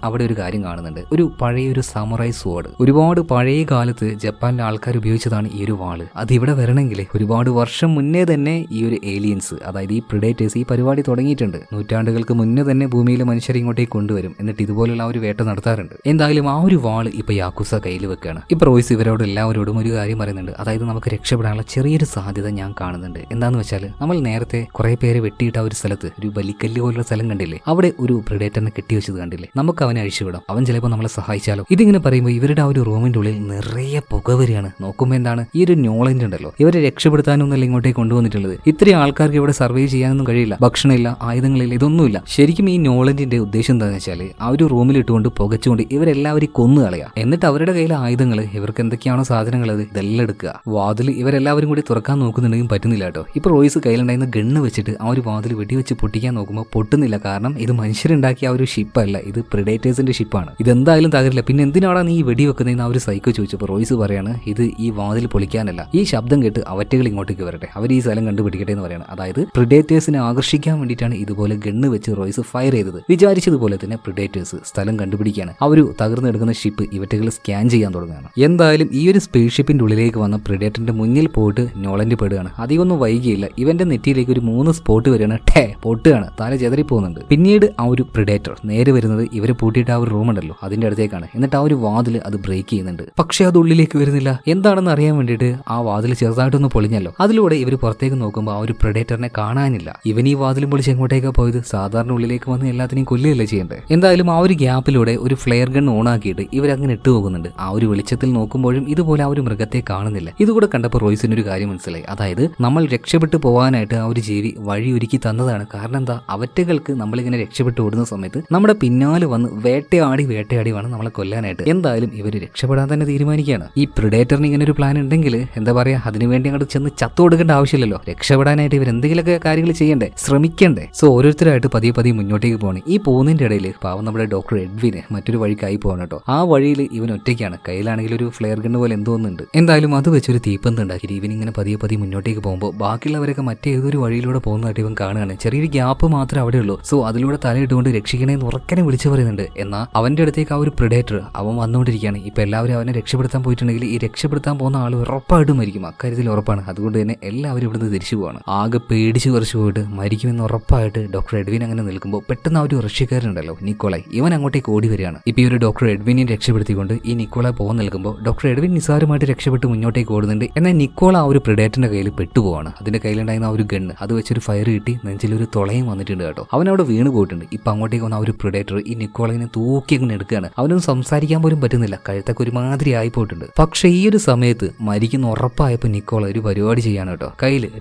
S1: അവിടെ ഒരു കാര്യം കാണുന്നുണ്ട്, ഒരു പഴയ ഒരു സാമുറായി സ്വാഡ്. ഒരുപാട് പഴയ കാലത്ത് ജപ്പാനിലെ ആൾക്കാർ ഉപയോഗിച്ചതാണ് ഈ ഒരു വാള്. അത് ഇവിടെ വരണമെങ്കിൽ ഒരുപാട് വർഷം മുന്നേ തന്നെ ഈ ഒരു ഏലിയൻസ്, അതായത് ഈ പ്രിഡേറ്റേഴ്സ് ഈ പരിപാടി തുടങ്ങിയിട്ടുണ്ട്. നൂറ്റാണ്ടുകൾക്ക് മുന്നേ തന്നെ ഭൂമിയിലെ മനുഷ്യരെ ഇങ്ങോട്ടേക്ക് കൊണ്ടുവരും, എന്നിട്ട് ഇതുപോലുള്ള ആ ഒരു വേട്ട നടത്താറുണ്ട്. എന്തായാലും ആ ഒരു വാള് ഇപ്പൊ യാക്കൂസ കയ്യിൽ വെക്കുകയാണ്. ഇപ്പൊ റോയ്സ് ഇവരോട് എല്ലാവരോടും ഒരു കാര്യം പറയുന്നുണ്ട്, അതായത് നമുക്ക് രക്ഷപ്പെടാനുള്ള ചെറിയൊരു സാധ്യത ഞാൻ കാണുന്നുണ്ട്. എന്താന്ന് വെച്ചാൽ നമ്മൾ നേരത്തെ കുറെ പേര് വെട്ടിയിട്ട ഒരു സ്ഥലത്ത് ഒരു ബലിക്കല്ല് പോലുള്ള സ്ഥലം കണ്ടില്ലേ, അവിടെ ഒരു പ്രിഡേറ്ററിനെ കെട്ടിവെച്ചത് കണ്ടില്ലേ, നമുക്ക് അവനെ അഴിച്ചുവിടാം, അവൻ ചിലപ്പോൾ നമ്മളെ സഹായിച്ചാലോ. ഇതിങ്ങനെ പറയുമ്പോൾ ഇവരുടെ ആ ഒരു റൂമിന്റെ ഉള്ളിൽ നിറയെ പുക വരികയാണ്. നോക്കുമ്പോൾ എന്താണ് ഈ ഒരു നോളജ് ഉണ്ടല്ലോ, ഇവരെ രക്ഷപ്പെടുത്താനൊന്നല്ല ഇങ്ങോട്ടേക്ക് കൊണ്ടുവന്നിട്ടുള്ളത്. ഇത്രയും ആൾക്കാർക്ക് ഇവിടെ സർവൈവ് ചെയ്യാനൊന്നും കഴിയില്ല, ഭക്ഷണമില്ല, ആയുധങ്ങളില്ല, ഇതൊന്നുമില്ല. ശരിക്കും ഈ നോളജിന്റെ ഉദ്ദേശം എന്താണെന്ന് വെച്ചാൽ ആ ഒരു റൂമിൽ ഇട്ടുകൊണ്ട് പുകച്ചുകൊണ്ട് ഇവരെല്ലാവരും കൊന്നു കളയുക, എന്നിട്ട് അവരുടെ കയ്യിലെ ആയുധങ്ങൾ, ഇവർക്ക് എന്തൊക്കെയാണോ സാധനങ്ങൾ അത് ഇതെല്ലാം എടുക്കുക. വാതിൽ ഇവരെല്ലാവരും കൂടി തുറക്കാൻ നോക്കുന്നുണ്ടെങ്കിൽ പറ്റുന്നില്ല കേട്ടോ. ഇപ്പൊ റോയ്സ് കയ്യിലുണ്ടായിരുന്ന ഗണ്ണ് വെച്ചിട്ട് ആ ഒരു വാതിൽ വെടിവെച്ച് പൊട്ടിക്കാൻ നോക്കുമ്പോൾ പൊട്ടുന്നില്ല. കാരണം ഇത് മനുഷ്യരുണ്ടാക്കിയ ആ ഒരു ഷിപ്പല്ല, ഇത് പ്രിഡേറ്റേഴ്സിന്റെ ഷിപ്പാണ്. ഇതെന്തായാലും തകരില്ല. പിന്നെ എന്തിനാണ് നീ വെടി വെക്കുന്നതെന്ന് ആ ഒരു സൈക്കോ ചോദിച്ചപ്പോൾ റോയ്സ് പറയാണ്, ഇത് ഈ വാതിൽ പൊളിക്കാനല്ല, ഈ ശബ്ദം കേട്ട് അവറ്റകൾ ഇങ്ങോട്ടേക്ക് വരട്ടെ, അവർ ഈ സ്ഥലം കണ്ടുപിടിക്കട്ടെ എന്ന് പറയാണ്. അതായത് പ്രിഡേറ്റേഴ്സിനെ ആകർഷിക്കാൻ വേണ്ടിയിട്ടാണ് ഇതുപോലെ ഗണ്ണ് വെച്ച് റോയ്സ് ഫയർ ചെയ്തത്. വിചാരിച്ചതുപോലെ തന്നെ പ്രിഡേറ്റേഴ്സ് സ്ഥലം കണ്ടുപിടിക്കുകയാണ്. ആ ഒരു തകർന്നെടുക്കുന്ന ഷിപ്പ് ഇവറ്റകൾ സ്കാൻ ചെയ്യാൻ തുടങ്ങുകയാണ്. എന്തായാലും ഈ ഒരു സ്പേസ് ഷിപ്പിന്റെ ഉള്ളിലേക്ക് വന്ന പ്രിഡേറ്ററിന്റെ മുന്നിൽ പോയിട്ട് നോളന്റ് പെടുകയാണ്. അധികമൊന്നും വൈകിയില്ല, ഇവന്റെ നെറ്റിയിലേക്ക് ഒരു 3 സ്പോട്ട് വരികയാണ്. പൊട്ടുകയാണ്, തല ചെതറി പോകുന്നുണ്ട്. പിന്നീട് ആ ഒരു പ്രിഡേറ്റർ നേരെ വരുന്നത് ഇവരെ പൂട്ടിയിട്ട് ആ ഒരു റൂം ഉണ്ടല്ലോ അതിന്റെ അടുത്തേക്കാണ്. എന്നിട്ട് ആ ഒരു വാതിൽ അത് ബ്രേക്ക് ചെയ്യുന്നുണ്ട്. പക്ഷെ അത് ഉള്ളിലേക്ക് വരുന്നില്ല. എന്താണെന്ന് അറിയാൻ വേണ്ടിയിട്ട് ആ വാതിൽ ചെറുതായിട്ടൊന്ന് പൊളിഞ്ഞല്ലോ. അതിലൂടെ ഇവർ പുറത്തേക്ക് നോക്കുമ്പോൾ ആ ഒരു പ്രിഡേറ്ററിനെ കാണാനില്ല. ഇവൻ ഈ വാതിലും പൊളിച്ച് എങ്ങോട്ടേക്കാണ് പോയത്? സാധാരണ ഉള്ളിലേക്ക് വന്ന് എല്ലാത്തിനെയും കൊല്ലുകയല്ലേ ചെയ്യേണ്ടത്. എന്തായാലും ആ ഒരു ഗ്യാപ്പിലൂടെ ഒരു ഫ്ലെയർ ഗൺ ഓൺ ആക്കിയിട്ട് ഇവരങ്ങനെ ഇട്ടു പോകുന്നുണ്ട്. ആ ഒരു വെളിച്ചത്തിൽ നോക്കുമ്പോഴും ഇതുപോലെ ആ ഒരു മൃഗത്തെ കാണുന്നില്ല. ഇതുകൂടെ കണ്ടപ്പോൾ റോയ്സിന് ഒരു കാര്യം മനസ്സിലായി, അതായത് നമ്മൾ രക്ഷപ്പെട്ടു പോകാനായിട്ട് ആ ഒരു ജീവി വഴി ഒരുക്കി തന്നതാണ്. കാരണം എന്താ, അവറ്റകൾക്ക് നമ്മളിങ്ങനെ രക്ഷപ്പെട്ടു ഓടുന്ന സമയത്ത് നമ്മുടെ പിന്നാലെ വന്ന് വേട്ടയാടി വേണം നമ്മളെ കൊല്ലാനായിട്ട്. എന്തായാലും ഇവർ രക്ഷപ്പെടാൻ തന്നെ തീരുമാനിക്കുകയാണ്. ഈ പ്രിഡേറ്ററിന് ഇങ്ങനെ ഒരു പ്ലാൻ ഉണ്ടെങ്കിൽ എന്താ പറയാ, അതിനുവേണ്ടി അങ്ങോട്ട് ചെന്ന് ചത്തു കൊടുക്കേണ്ട ആവശ്യമില്ലല്ലോ. രക്ഷപ്പെടാനായിട്ട് ഇവർ എന്തെങ്കിലുമൊക്കെ കാര്യങ്ങൾ ചെയ്യണ്ടേ, ശ്രമിക്കണ്ടേ. സോ ഓരോരുത്തരായിട്ട് പതിയെ മുന്നോട്ടേക്ക് പോകണം. ഈ പോകുന്നതിന്റെ ഇടയിൽ പാവം നമ്മുടെ ഡോക്ടർ എഡ്വിന് മറ്റൊരു വഴിക്കായി പോകണം കേട്ടോ. ആ വഴിയിൽ ഇവൻ ഒറ്റയ്ക്കാണ്, കയ്യിലാണെങ്കിൽ ഒരു ഫ്ലെയർ ഗണ്ണ് പോലെ എന്തോന്നുണ്ട്. എന്തായാലും അത് വെച്ചൊരു തീപ്പന്ത് ഉണ്ടാക്കി ഇവൻ ഇങ്ങനെ പതിയെ മുന്നോട്ടേക്ക് പോകുമ്പോൾ ബാക്കിയുള്ളവരൊക്കെ മറ്റേതൊരു വഴിയിലൂടെ പോകുന്നതായിട്ട് ഇവൻ കാണുകയാണ്. ചെറിയൊരു ഗ്യാപ്പ് മാത്രമേ അവിടെ ഉള്ളൂ. സോ അതിലൂടെ തലയിട്ടുകൊണ്ട് രക്ഷിക്കണേന്ന് ഉറക്കനെ വിളിച്ചു പറയുന്നുണ്ട്. എന്നാൽ അവന്റെ അടുത്തേക്ക് ആ ഒരു പ്രിഡേറ്റർ അവൻ വന്നുകൊണ്ടിരിക്കുകയാണ്. ഇപ്പൊ എല്ലാവരും അവനെ രക്ഷപ്പെടുത്താൻ പോയിട്ടുണ്ടെങ്കിൽ ഈ രക്ഷപ്പെടുത്താൻ പോകുന്ന ആൾ ഉറപ്പായിട്ടും മരിക്കും, അക്കാര്യത്തിൽ ഉറപ്പാണ്. അതുകൊണ്ട് തന്നെ എല്ലാവരും ഇവിടുന്ന് തിരിച്ചു പോവാണ്. ആകെ പേടിച്ച് കുറച്ച് പോയിട്ട് മരിക്കുമെന്ന് ഉറപ്പായിട്ട് ഡോക്ടർ എഡ്വിൻ അങ്ങനെ നിൽക്കുമ്പോൾ പെട്ടെന്ന് ആ ഒരു റഷ്യക്കാരനുണ്ടല്ലോ നിക്കോളായി, ഇവൻ അങ്ങോട്ടേക്ക് ഓടി വരികയാണ്. ഇപ്പൊ ഈ ഒരു ഡോക്ടർ എഡ്വിനെ രക്ഷപ്പെടുത്തിക്കൊണ്ട് ഈ നിക്കോളായി പോകാൻ നിൽക്കുമ്പോൾ ഡോക്ടർ എഡ്വിൻ നിസ്സാരമായിട്ട് രക്ഷപ്പെട്ട് മുന്നോട്ടേക്ക് ഓടുന്നുണ്ട്. എന്നാൽ നിക്കോള ആ ഒരു പ്രിഡേറ്ററിന്റെ കയ്യിൽ പെട്ടുപോവാണ്. അതിന്റെ കയ്യിലുണ്ടായിരുന്ന ആ ഒരു ഗണ്ണ് അത് വെച്ചൊരു ഫയർ കിട്ടി നെഞ്ചിലൊരു തുളയും വന്നിട്ടുണ്ട് കേട്ടോ. അവൻ അവിടെ വീണ് പോയിട്ടുണ്ട്. ഇപ്പൊ അങ്ങോട്ടേക്ക് വന്ന ആ ഒരു പ്രിഡേറ്റർ ഈ നിക്കോളനെ തൂക്കി അങ്ങനെ എടുക്കുകയാണ്. അവനൊന്നും സംസാരിക്കാൻ പോലും പറ്റുന്നില്ല, കഴുത്തൊക്കെ ഒരുമാതിരി ആയി പോയിട്ടുണ്ട്. പക്ഷെ ഈ ഒരു സമയത്ത് മരിക്കുന്ന ഉറപ്പായപ്പോൾ നിക്കോള ഒരു പരിപാടി ചെയ്യാണ് കേട്ടോ.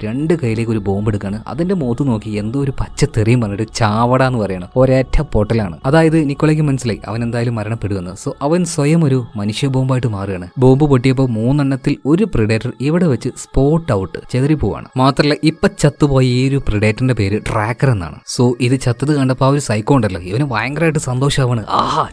S1: രണ്ട് കയ്യിലേക്ക് ഒരു ബോംബ് എടുക്കാണ്. അതിന്റെ മുഖത്ത് നോക്കി എന്തോ ഒരു പച്ച തെറിയും പറഞ്ഞിട്ട് ചാവടാന്ന് പറയണം. ഒരേറ്റ പൊട്ടലാണ്. അതായത് നിക്കോളയ്ക്ക് മനസ്സിലായി അവൻ എന്തായാലും മരണപ്പെടുമെന്ന്. സോ അവൻ സ്വയം ഒരു മനുഷ്യ ബോംബായിട്ട് മാറുകയാണ്. ബോംബ് പൊട്ടിയപ്പോൾ 3 ഒരു പ്രിഡേറ്റർ ഇവിടെ വെച്ച് സ്പോട്ട് ഔട്ട് ചെതറി പോവാണ്. മാത്രമല്ല ഇപ്പൊ ചത്തുപോയ ഈ ഒരു പ്രിഡേറ്ററിന്റെ പേര് ട്രാക്കർ എന്നാണ്. സോ ഇത് ചത്തത് കണ്ടപ്പോൾ ആ ഒരു സൈക്കോ ഉണ്ടല്ലോ, ഇവന് ഭയങ്കരമായിട്ട് സന്തോഷമാണ്. ആഹാ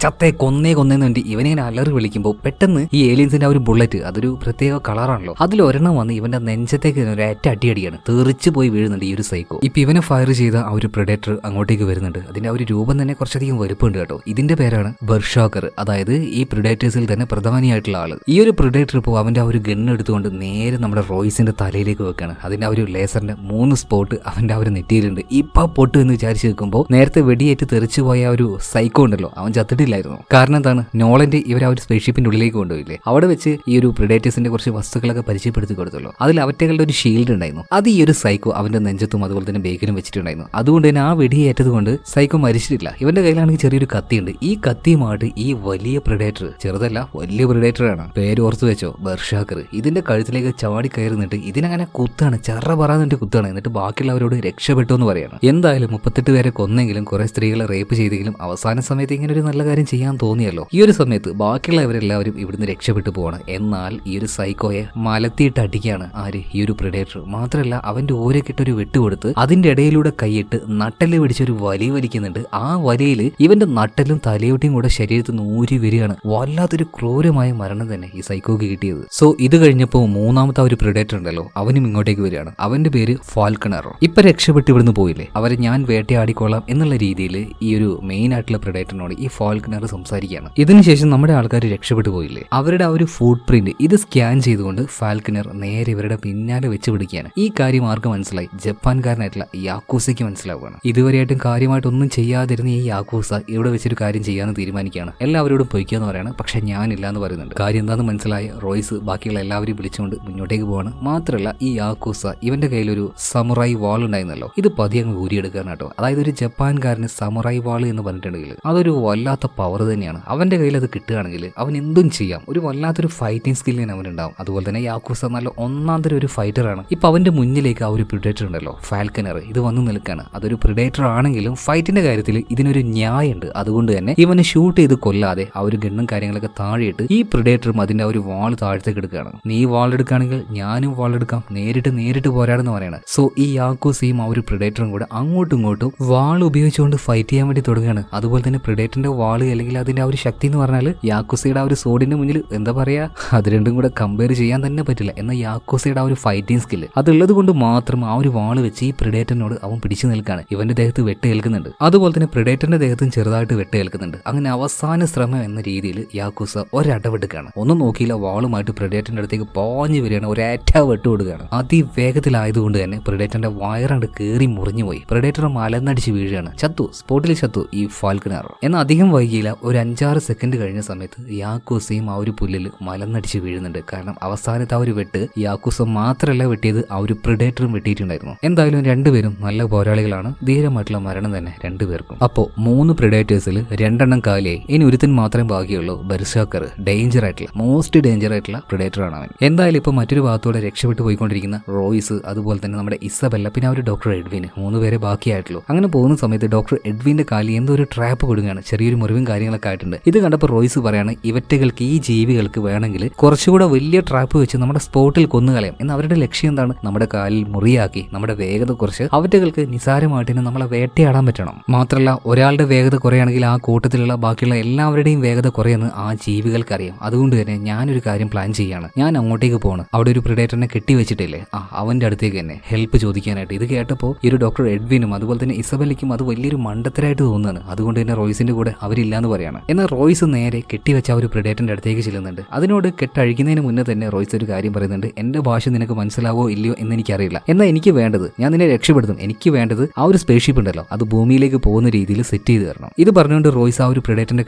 S1: ചത്തേ കൊന്നേന്ന് വേണ്ടി ഇവനിങ്ങനെ അലറി വിളിക്കുമ്പോൾ പെട്ടെന്ന് ഈ ഏലിയൻസിന്റെ ആ ഒരു ബുള്ളറ്റ്, അതൊരു പ്രത്യേക കളറാണല്ലോ, അതിലൊരെണ്ണം വന്ന് ഇവന്റെ നെഞ്ചത്തേക്ക് ഒരു അടിയാണ് തെറിച്ച് പോയി വീഴുന്നുണ്ട് ഈ ഒരു സൈക്കോ. ഇപ്പൊ ഇവനെ ഫയർ ചെയ്ത ആ ഒരു പ്രിഡേറ്റർ അങ്ങോട്ടേക്ക് വരുന്നുണ്ട്. അതിന്റെ ആ ഒരു രൂപം തന്നെ കുറച്ചധികം വലുപ്പമുണ്ട് കേട്ടോ. ഇതിന്റെ പേരാണ് ബെർഷാക്കർ, അതായത് ഈ പ്രിഡേറ്റേഴ്സിൽ തന്നെ പ്രധാനിയായിട്ടുള്ള ആള്. ഈ ഒരു പ്രിഡേറ്റർ ഇപ്പോൾ അവന്റെ ആ ഒരു ഗൺ എടുത്തുകൊണ്ട് നേരെ നമ്മുടെ റോയ്സിന്റെ തലയിലേക്ക് വെക്കാണ്. അതിന്റെ ആ ഒരു ലേസറിന്റെ 3 സ്പോട്ട് അവന്റെ ആ ഒരു നെറ്റിയിലുണ്ട്. ഇപ്പൊ പൊട്ടു എന്ന് വിചാരിച്ചു നിൽക്കുമ്പോൾ നേരത്തെ വെടിയേറ്റ് തെറിച്ചു പോയ ആ ഒരു സൈക്കോ ഉണ്ടല്ലോ, അവൻ ചത്തിട്ടില്ലായിരുന്നു. കാരണം എന്താണ്, നോളന്റെ ഇവർ ആ ഒരു സ്പേസ്ഷിപ്പിന്റെ ഉള്ളിലേക്ക് കൊണ്ടുപോയില്ലേ, അവിടെ വെച്ച് ഈ ഒരു പ്രിഡേറ്റേഴ്സിന്റെ കുറച്ച് വസ്തുക്കളൊക്കെ പരിചയപ്പെടുത്തി കൊടുത്തല്ലോ. അതിൽ അവറ്റകളുടെ ഒരു ഷീൽഡ് ഉണ്ടായിരുന്നു. അത് ഈ ഒരു സൈക്കോ അവന്റെ നെഞ്ചത്തും അതുപോലെ തന്നെ ബേക്കിലും വെച്ചിട്ടുണ്ടായിരുന്നു. അതുകൊണ്ട് തന്നെ ആ വെടിയേറ്റത് കൊണ്ട് സൈക്കോ മരിച്ചിട്ടില്ല. ഇവന്റെ കയ്യിലാണെങ്കിൽ ചെറിയൊരു കത്തിയുണ്ട്. ഈ കത്തിയുമായിട്ട് ഈ വലിയ പ്രിഡേറ്റർ, ചെറുതല്ല വലിയ പ്രിഡേറ്ററാണ്, പേര് ഓർത്ത് വെച്ചോ, ബെർഷാക്കർ, ഇതിന്റെ കഴുത്തിലേക്ക് ചാടി കയറുന്നിട്ട് ഇതിനങ്ങനെ കുത്താണ്, ചറ പറയാന്നിട്ട് കുത്താണ്. എന്നിട്ട് ബാക്കിയുള്ളവരോട് രക്ഷപ്പെട്ടു എന്ന് പറയാണ്. എന്തായാലും 38 പേരെ കൊന്നെങ്കിലും കുറെ സ്ത്രീകളെ റേപ്പ് ചെയ്തെങ്കിലും അവസാന സമയത്ത് ഇങ്ങനെ ഒരു നല്ല കാര്യം ചെയ്യാൻ തോന്നിയല്ലോ. ഈ ഒരു സമയത്ത് ബാക്കിയുള്ളവരെല്ലാവരും ഇവിടുന്ന് രക്ഷപ്പെട്ടു പോവാണ്. എന്നാൽ ഈ ഒരു സൈക്കോയെ മലത്തിയിട്ട് അടിക്കുകയാണ് ആര്, ഈ ഒരു പ്രിഡേറ്റർ. മാത്രമല്ല അവന്റെ ഓരക്കിട്ടൊരു വെട്ടുകൊടുത്ത് അതിന്റെ ഇടയിലൂടെ കൈയിട്ട് നട്ടല് പിടിച്ചൊരു വലി വലിക്കുന്നുണ്ട്. ആ വലിയിൽ ഇവന്റെ നട്ടലും തലയോട്ടിയും കൂടെ ശരീരത്തിൽ നിന്ന് ഊരി വരികയാണ്. വല്ലാത്തൊരു ക്രൂരമായ മരണം തന്നെ ഈ സൈക്കോക്ക് കിട്ടിയത്. സോ ഇത് കഴിഞ്ഞപ്പോൾ മൂന്നാമത്തെ ഒരു പ്രിഡേറ്റർ ഉണ്ടല്ലോ, അവനും ഇങ്ങോട്ടേക്ക് വരികയാണ്. അവന്റെ പേര് ഫാൽക്കണർ. ഇപ്പൊ രക്ഷപ്പെട്ട് ഇവിടുന്ന് പോയില്ലേ, അവരെ ഞാൻ വേട്ടയാടിക്കോളാം എന്നുള്ള രീതിയിൽ ഈ ഒരു മെയിൻ ആയിട്ടുള്ള പ്രിഡേറ്ററിനോട് ഈ ഫാൽക്കണർ സംസാരിക്കുകയാണ്. ഇതിനുശേഷം നമ്മുടെ ആൾക്കാർ രക്ഷപ്പെട്ടു പോയില്ലേ, അവരുടെ ആ ഒരു ഫുട് പ്രിന്റ് ഇത് സ്കാൻ ചെയ്തുകൊണ്ട് ഫാൽക്കണർ നേരെ ഇവരുടെ പിന്നാലെ വെച്ച് പിടിക്കുകയാണ്. ഈ കാര്യം ആർക്ക് മനസ്സിലായി, ജപ്പാൻകാരനായിട്ടുള്ള യാക്കൂസയ്ക്ക് മനസ്സിലാവുകയാണ്. ഇതുവരെയായിട്ടും കാര്യമായിട്ടൊന്നും ചെയ്യാതിരുന്ന ഈ യാക്കൂസ ഇവിടെ വെച്ചൊരു കാര്യം ചെയ്യാന്ന് തീരുമാനിക്കുകയാണ്. എല്ലാവരോടും പൊയ്ക്കാന്ന് പറയാണ്. പക്ഷെ ഞാനില്ല എന്ന് പറയുന്നുണ്ട്. കാര്യം എന്താണെന്ന് മനസ്സിലായ റോയ്സ് ബാക്കിയുള്ള എല്ലാവരെയും വിളിച്ചുകൊണ്ട് മുന്നോട്ടേക്ക് പോവാണ്. മാത്രമല്ല ഈ യാക്കൂസ ഇവന്റെ കയ്യിലൊരു സമുറായി വാൾ ഉണ്ടായിരുന്നല്ലോ, ഇത് പതിയെ അങ്ങ് ഊരിയെടുക്കാൻ കേട്ടോ. അതായത് ഒരു ജപ്പാൻകാരന് സമുറായി വാൾ എന്ന് പറഞ്ഞിട്ടുണ്ടെങ്കിൽ അതൊരു വല്ലാത്ത പവർ തന്നെയാണ്. അവന്റെ കയ്യിൽ അത് കിട്ടുകയാണെങ്കിൽ അവൻ എന്തും ചെയ്യാം. ഒരു വല്ലാത്തൊരു ഫൈറ്റിംഗ് സ്കില്ലിന് അവനുണ്ടാവും. അതുപോലെ തന്നെ യാക്കൂസ നല്ല ഒന്നാന്തരം ഒരു ഫൈറ്ററാണ്. ഇപ്പൊ അവന്റെ മുന്നിലേക്ക് ആ ഒരു പ്രിഡേറ്റർ ഉണ്ടല്ലോ, ഫാൽക്കണർ, ഇത് വന്നു നിൽക്കാണ്. അതൊരു പ്രിഡേറ്റർ ആണെങ്കിലും ഫൈറ്റിന്റെ കാര്യത്തിൽ ഇതിനൊരു ന്യായമുണ്ട്. അതുകൊണ്ട് തന്നെ ഇവന് ഷൂട്ട് ചെയ്ത് കൊല്ലാതെ ആ ഒരു ഗണ്ണും കാര്യങ്ങളൊക്കെ താഴെയിട്ട് ഈ പ്രിഡേറ്ററും അതിന്റെ ആ ഒരു വാൾ താഴത്തേക്ക് എടുക്കുകയാണ്. നീ വാൾ എടുക്കുകയാണെങ്കിൽ ഞാനും വാൾ എടുക്കാം, നേരിട്ട് പോരാടെന്ന് പറയണം. സോ ഈ യാക്കൂസയും ആ ഒരു പ്രിഡേറ്ററും കൂടെ അങ്ങോട്ടും ഇങ്ങോട്ടും വാൾ ഉപയോഗിച്ചുകൊണ്ട് ഫൈറ്റ് ചെയ്യാൻ വേണ്ടി തുടങ്ങുകയാണ്. അതുപോലെ തന്നെ പ്രിഡേറ്ററിന്റെ വാള് അല്ലെങ്കിൽ അതിന്റെ ആ ഒരു ശക്തി എന്ന് പറഞ്ഞാൽ യാക്കൂസയുടെ ആ ഒരു സോഡിന്റെ മുന്നിൽ എന്താ പറയാ, അത് രണ്ടും കൂടെ കമ്പയർ ചെയ്യാൻ തന്നെ പറ്റില്ല. എന്നാൽ യാക്കൂസയുടെ ആ ഒരു ഫൈറ്റിംഗ് സ്കില്ല് അതുള്ളത് കൊണ്ട് മാത്രം ആ ഒരു വാള് വെച്ച് ഈ പ്രിഡേറ്ററിനോട് അവൻ പിടിച്ചു നിൽക്കാണ്. ഇവന്റെ ദേഹത്ത് വെട്ടേൽക്കുന്നുണ്ട്. അതുപോലെ തന്നെ പ്രിഡേറ്ററിന്റെ ദേഹത്തും ചെറുതായിട്ട് വെട്ടേൽക്കുന്നുണ്ട്. അങ്ങനെ അവസാന ശ്രമം എന്ന രീതിയിൽ യാക്കൂസ ഒരടവെടുക്കാണ്. ഒന്നും നോക്കിയില്ല, വാളുമായിട്ട് പ്രിഡേറ്ററിന്റെ അടുത്തേക്ക് പാഞ്ഞു വരികയാണ്. ഒരേറ്റ വെട്ട് കൊടുക്കുകയാണ്. അതിവേഗത്തിലായതുകൊണ്ട് തന്നെ പ്രിഡേറ്ററിന്റെ വയറാണ്ട് കയറി മുറിഞ്ഞു പോയി. പ്രിഡേറ്റർ മലന്നടിച്ച് വീഴുകയാണ്. ചത്തു, സ്പോട്ടിൽ ചത്തു ഈ ഫാൽക്കണർ. എന്നാൽ അധികം വൈകിയില്ല, ഒരു 5-6 സെക്കൻഡ് കഴിഞ്ഞ സമയത്ത് യാക്കൂസയും ആ ഒരു പുല്ലിൽ മലന്നടിച്ച് വീഴുന്നുണ്ട്. കാരണം അവസാനത്തെ ആ ഒരു വെട്ട് യാക്കൂസ മാത്രമല്ല വെട്ടിയത്, ആ ഒരു പ്രിഡേറ്ററും വെട്ടിയിട്ടുണ്ടായിരുന്നു. എന്തായാലും രണ്ടുപേരും നല്ല പോരാളികളാണ്. ധീരമായിട്ടുള്ള മരണം തന്നെ രണ്ടുപേർക്കും. അപ്പോൾ 3 പ്രിഡേറ്റേഴ്സിൽ 2 കാലിയായി. ഇനി ഒരുത്തൻ മാത്രമേ ബാക്കിയുള്ളൂ, ബെർഷാക്കർ. ഡേഞ്ചർ ആയിട്ടുള്ള, മോസ്റ്റ് ഡേഞ്ചർ ആയിട്ടുള്ള പ്രിഡേറ്റർ ആണ് അവൻ. എന്തായാലും ഇപ്പൊ മറ്റൊരു ഭാഗത്തോടെ രക്ഷപ്പെട്ടു പോയിക്കൊണ്ടിരിക്കുന്ന റോയ്സ്, അതുപോലെ തന്നെ നമ്മുടെ ഇസബെല്ല, പിന്നെ ആ ഒരു ഡോക്ടർ എഡ്വിൻ, 3 പേരെ ബാക്കിയായിട്ടുള്ളൂ. അങ്ങനെ പോകുന്ന സമയത്ത് ഡോക്ടർ എഡ്വിന്റെ കാലിൽ എന്തോ ഒരു ട്രാപ്പ് കൊടുക്കുകയാണ്. ചെറിയൊരു മുറിവും കാര്യങ്ങളൊക്കെ ആയിട്ടുണ്ട്. ഇത് കണ്ടപ്പോൾ റോയ്സ് പറയാണ്, ഇവറ്റകൾക്ക്, ഈ ജീവികൾക്ക് വേണമെങ്കിൽ കുറച്ചുകൂടെ വലിയ ട്രാപ്പ് വെച്ച് നമ്മുടെ സ്പോട്ടിൽ കൊന്നുകളയാം എന്ന്. അവരുടെ ലക്ഷ്യം എന്താണ്, നമ്മുടെ കാലിൽ മുറിയാക്കി നമ്മുടെ വേഗത കുറച്ച് അവറ്റകൾക്ക് നിസാരമായിട്ട് നമ്മളെ വേട്ടയാടാൻ പറ്റണം. മാത്രമല്ല ഒരാളുടെ വേഗത കുറയാണെങ്കിൽ ആ കൂട്ടത്തിലുള്ള ബാക്കിയുള്ള എല്ലാവരുടെയും വേഗത കുറയെന്ന് ആ ജീവികൾക്ക് അറിയാം. അതുകൊണ്ട് തന്നെ ഞാനൊരു കാര്യം പ്ലാൻ ചെയ്യാണ്. ഞാൻ അങ്ങോട്ടേക്ക് പോകണം. അവിടെ ഒരു പ്രിഡേറ്ററിനെ കെട്ടിവെച്ചിട്ടില്ലേ, അവന്റെ അടുത്തേക്ക് തന്നെ ഹെൽപ്പ് ചോദിക്കാനായിട്ട്. ഇത് കേട്ടപ്പോൾ ഈ ഒരു ഡോക്ടർ എഡ്വിനും അതുപോലെ തന്നെ ഇസബെല്ലയ്ക്കും അത് വലിയൊരു മണ്ടത്തരായിട്ട് തോന്നുകയാണ്. അതുകൊണ്ട് തന്നെ റോയ്സിന്റെ കൂടെ അവരില്ലാന്ന് പറയാണ്. എന്നാൽ റോയ്സ് നേരെ കെട്ടിവെച്ച ആ ഒരു പ്രിഡേറ്ററിന്റെ അടുത്തേക്ക് ചെല്ലുന്നുണ്ട്. അതിനോട് കെട്ടഴിക്കുന്നതിന് മുന്നേ തന്നെ റോയ്സ് ഒരു കാര്യം പറയുന്നുണ്ട്, എന്റെ ഭാഷ നിനക്ക് മനസ്സിലാവോ ഇല്ലയോ എന്ന് എനിക്കറിയില്ല, എന്നാൽ എനിക്ക് വേണ്ടത്, ഞാൻ നിന്നെ രക്ഷപ്പെടുത്തും, എനിക്ക് വേണ്ടത് ആ ഒരു സ്പേസ്ഷിപ്പ് ഉണ്ടല്ലോ അത് ഭൂമിയിലേക്ക് പോകുന്ന രീതിയിൽ സെറ്റ് ചെയ്ത് തരണം. ഇത് പറഞ്ഞുകൊണ്ട് റോയ്സ് ആ ഒരു പ്രിഡേറ്ററിന്റെ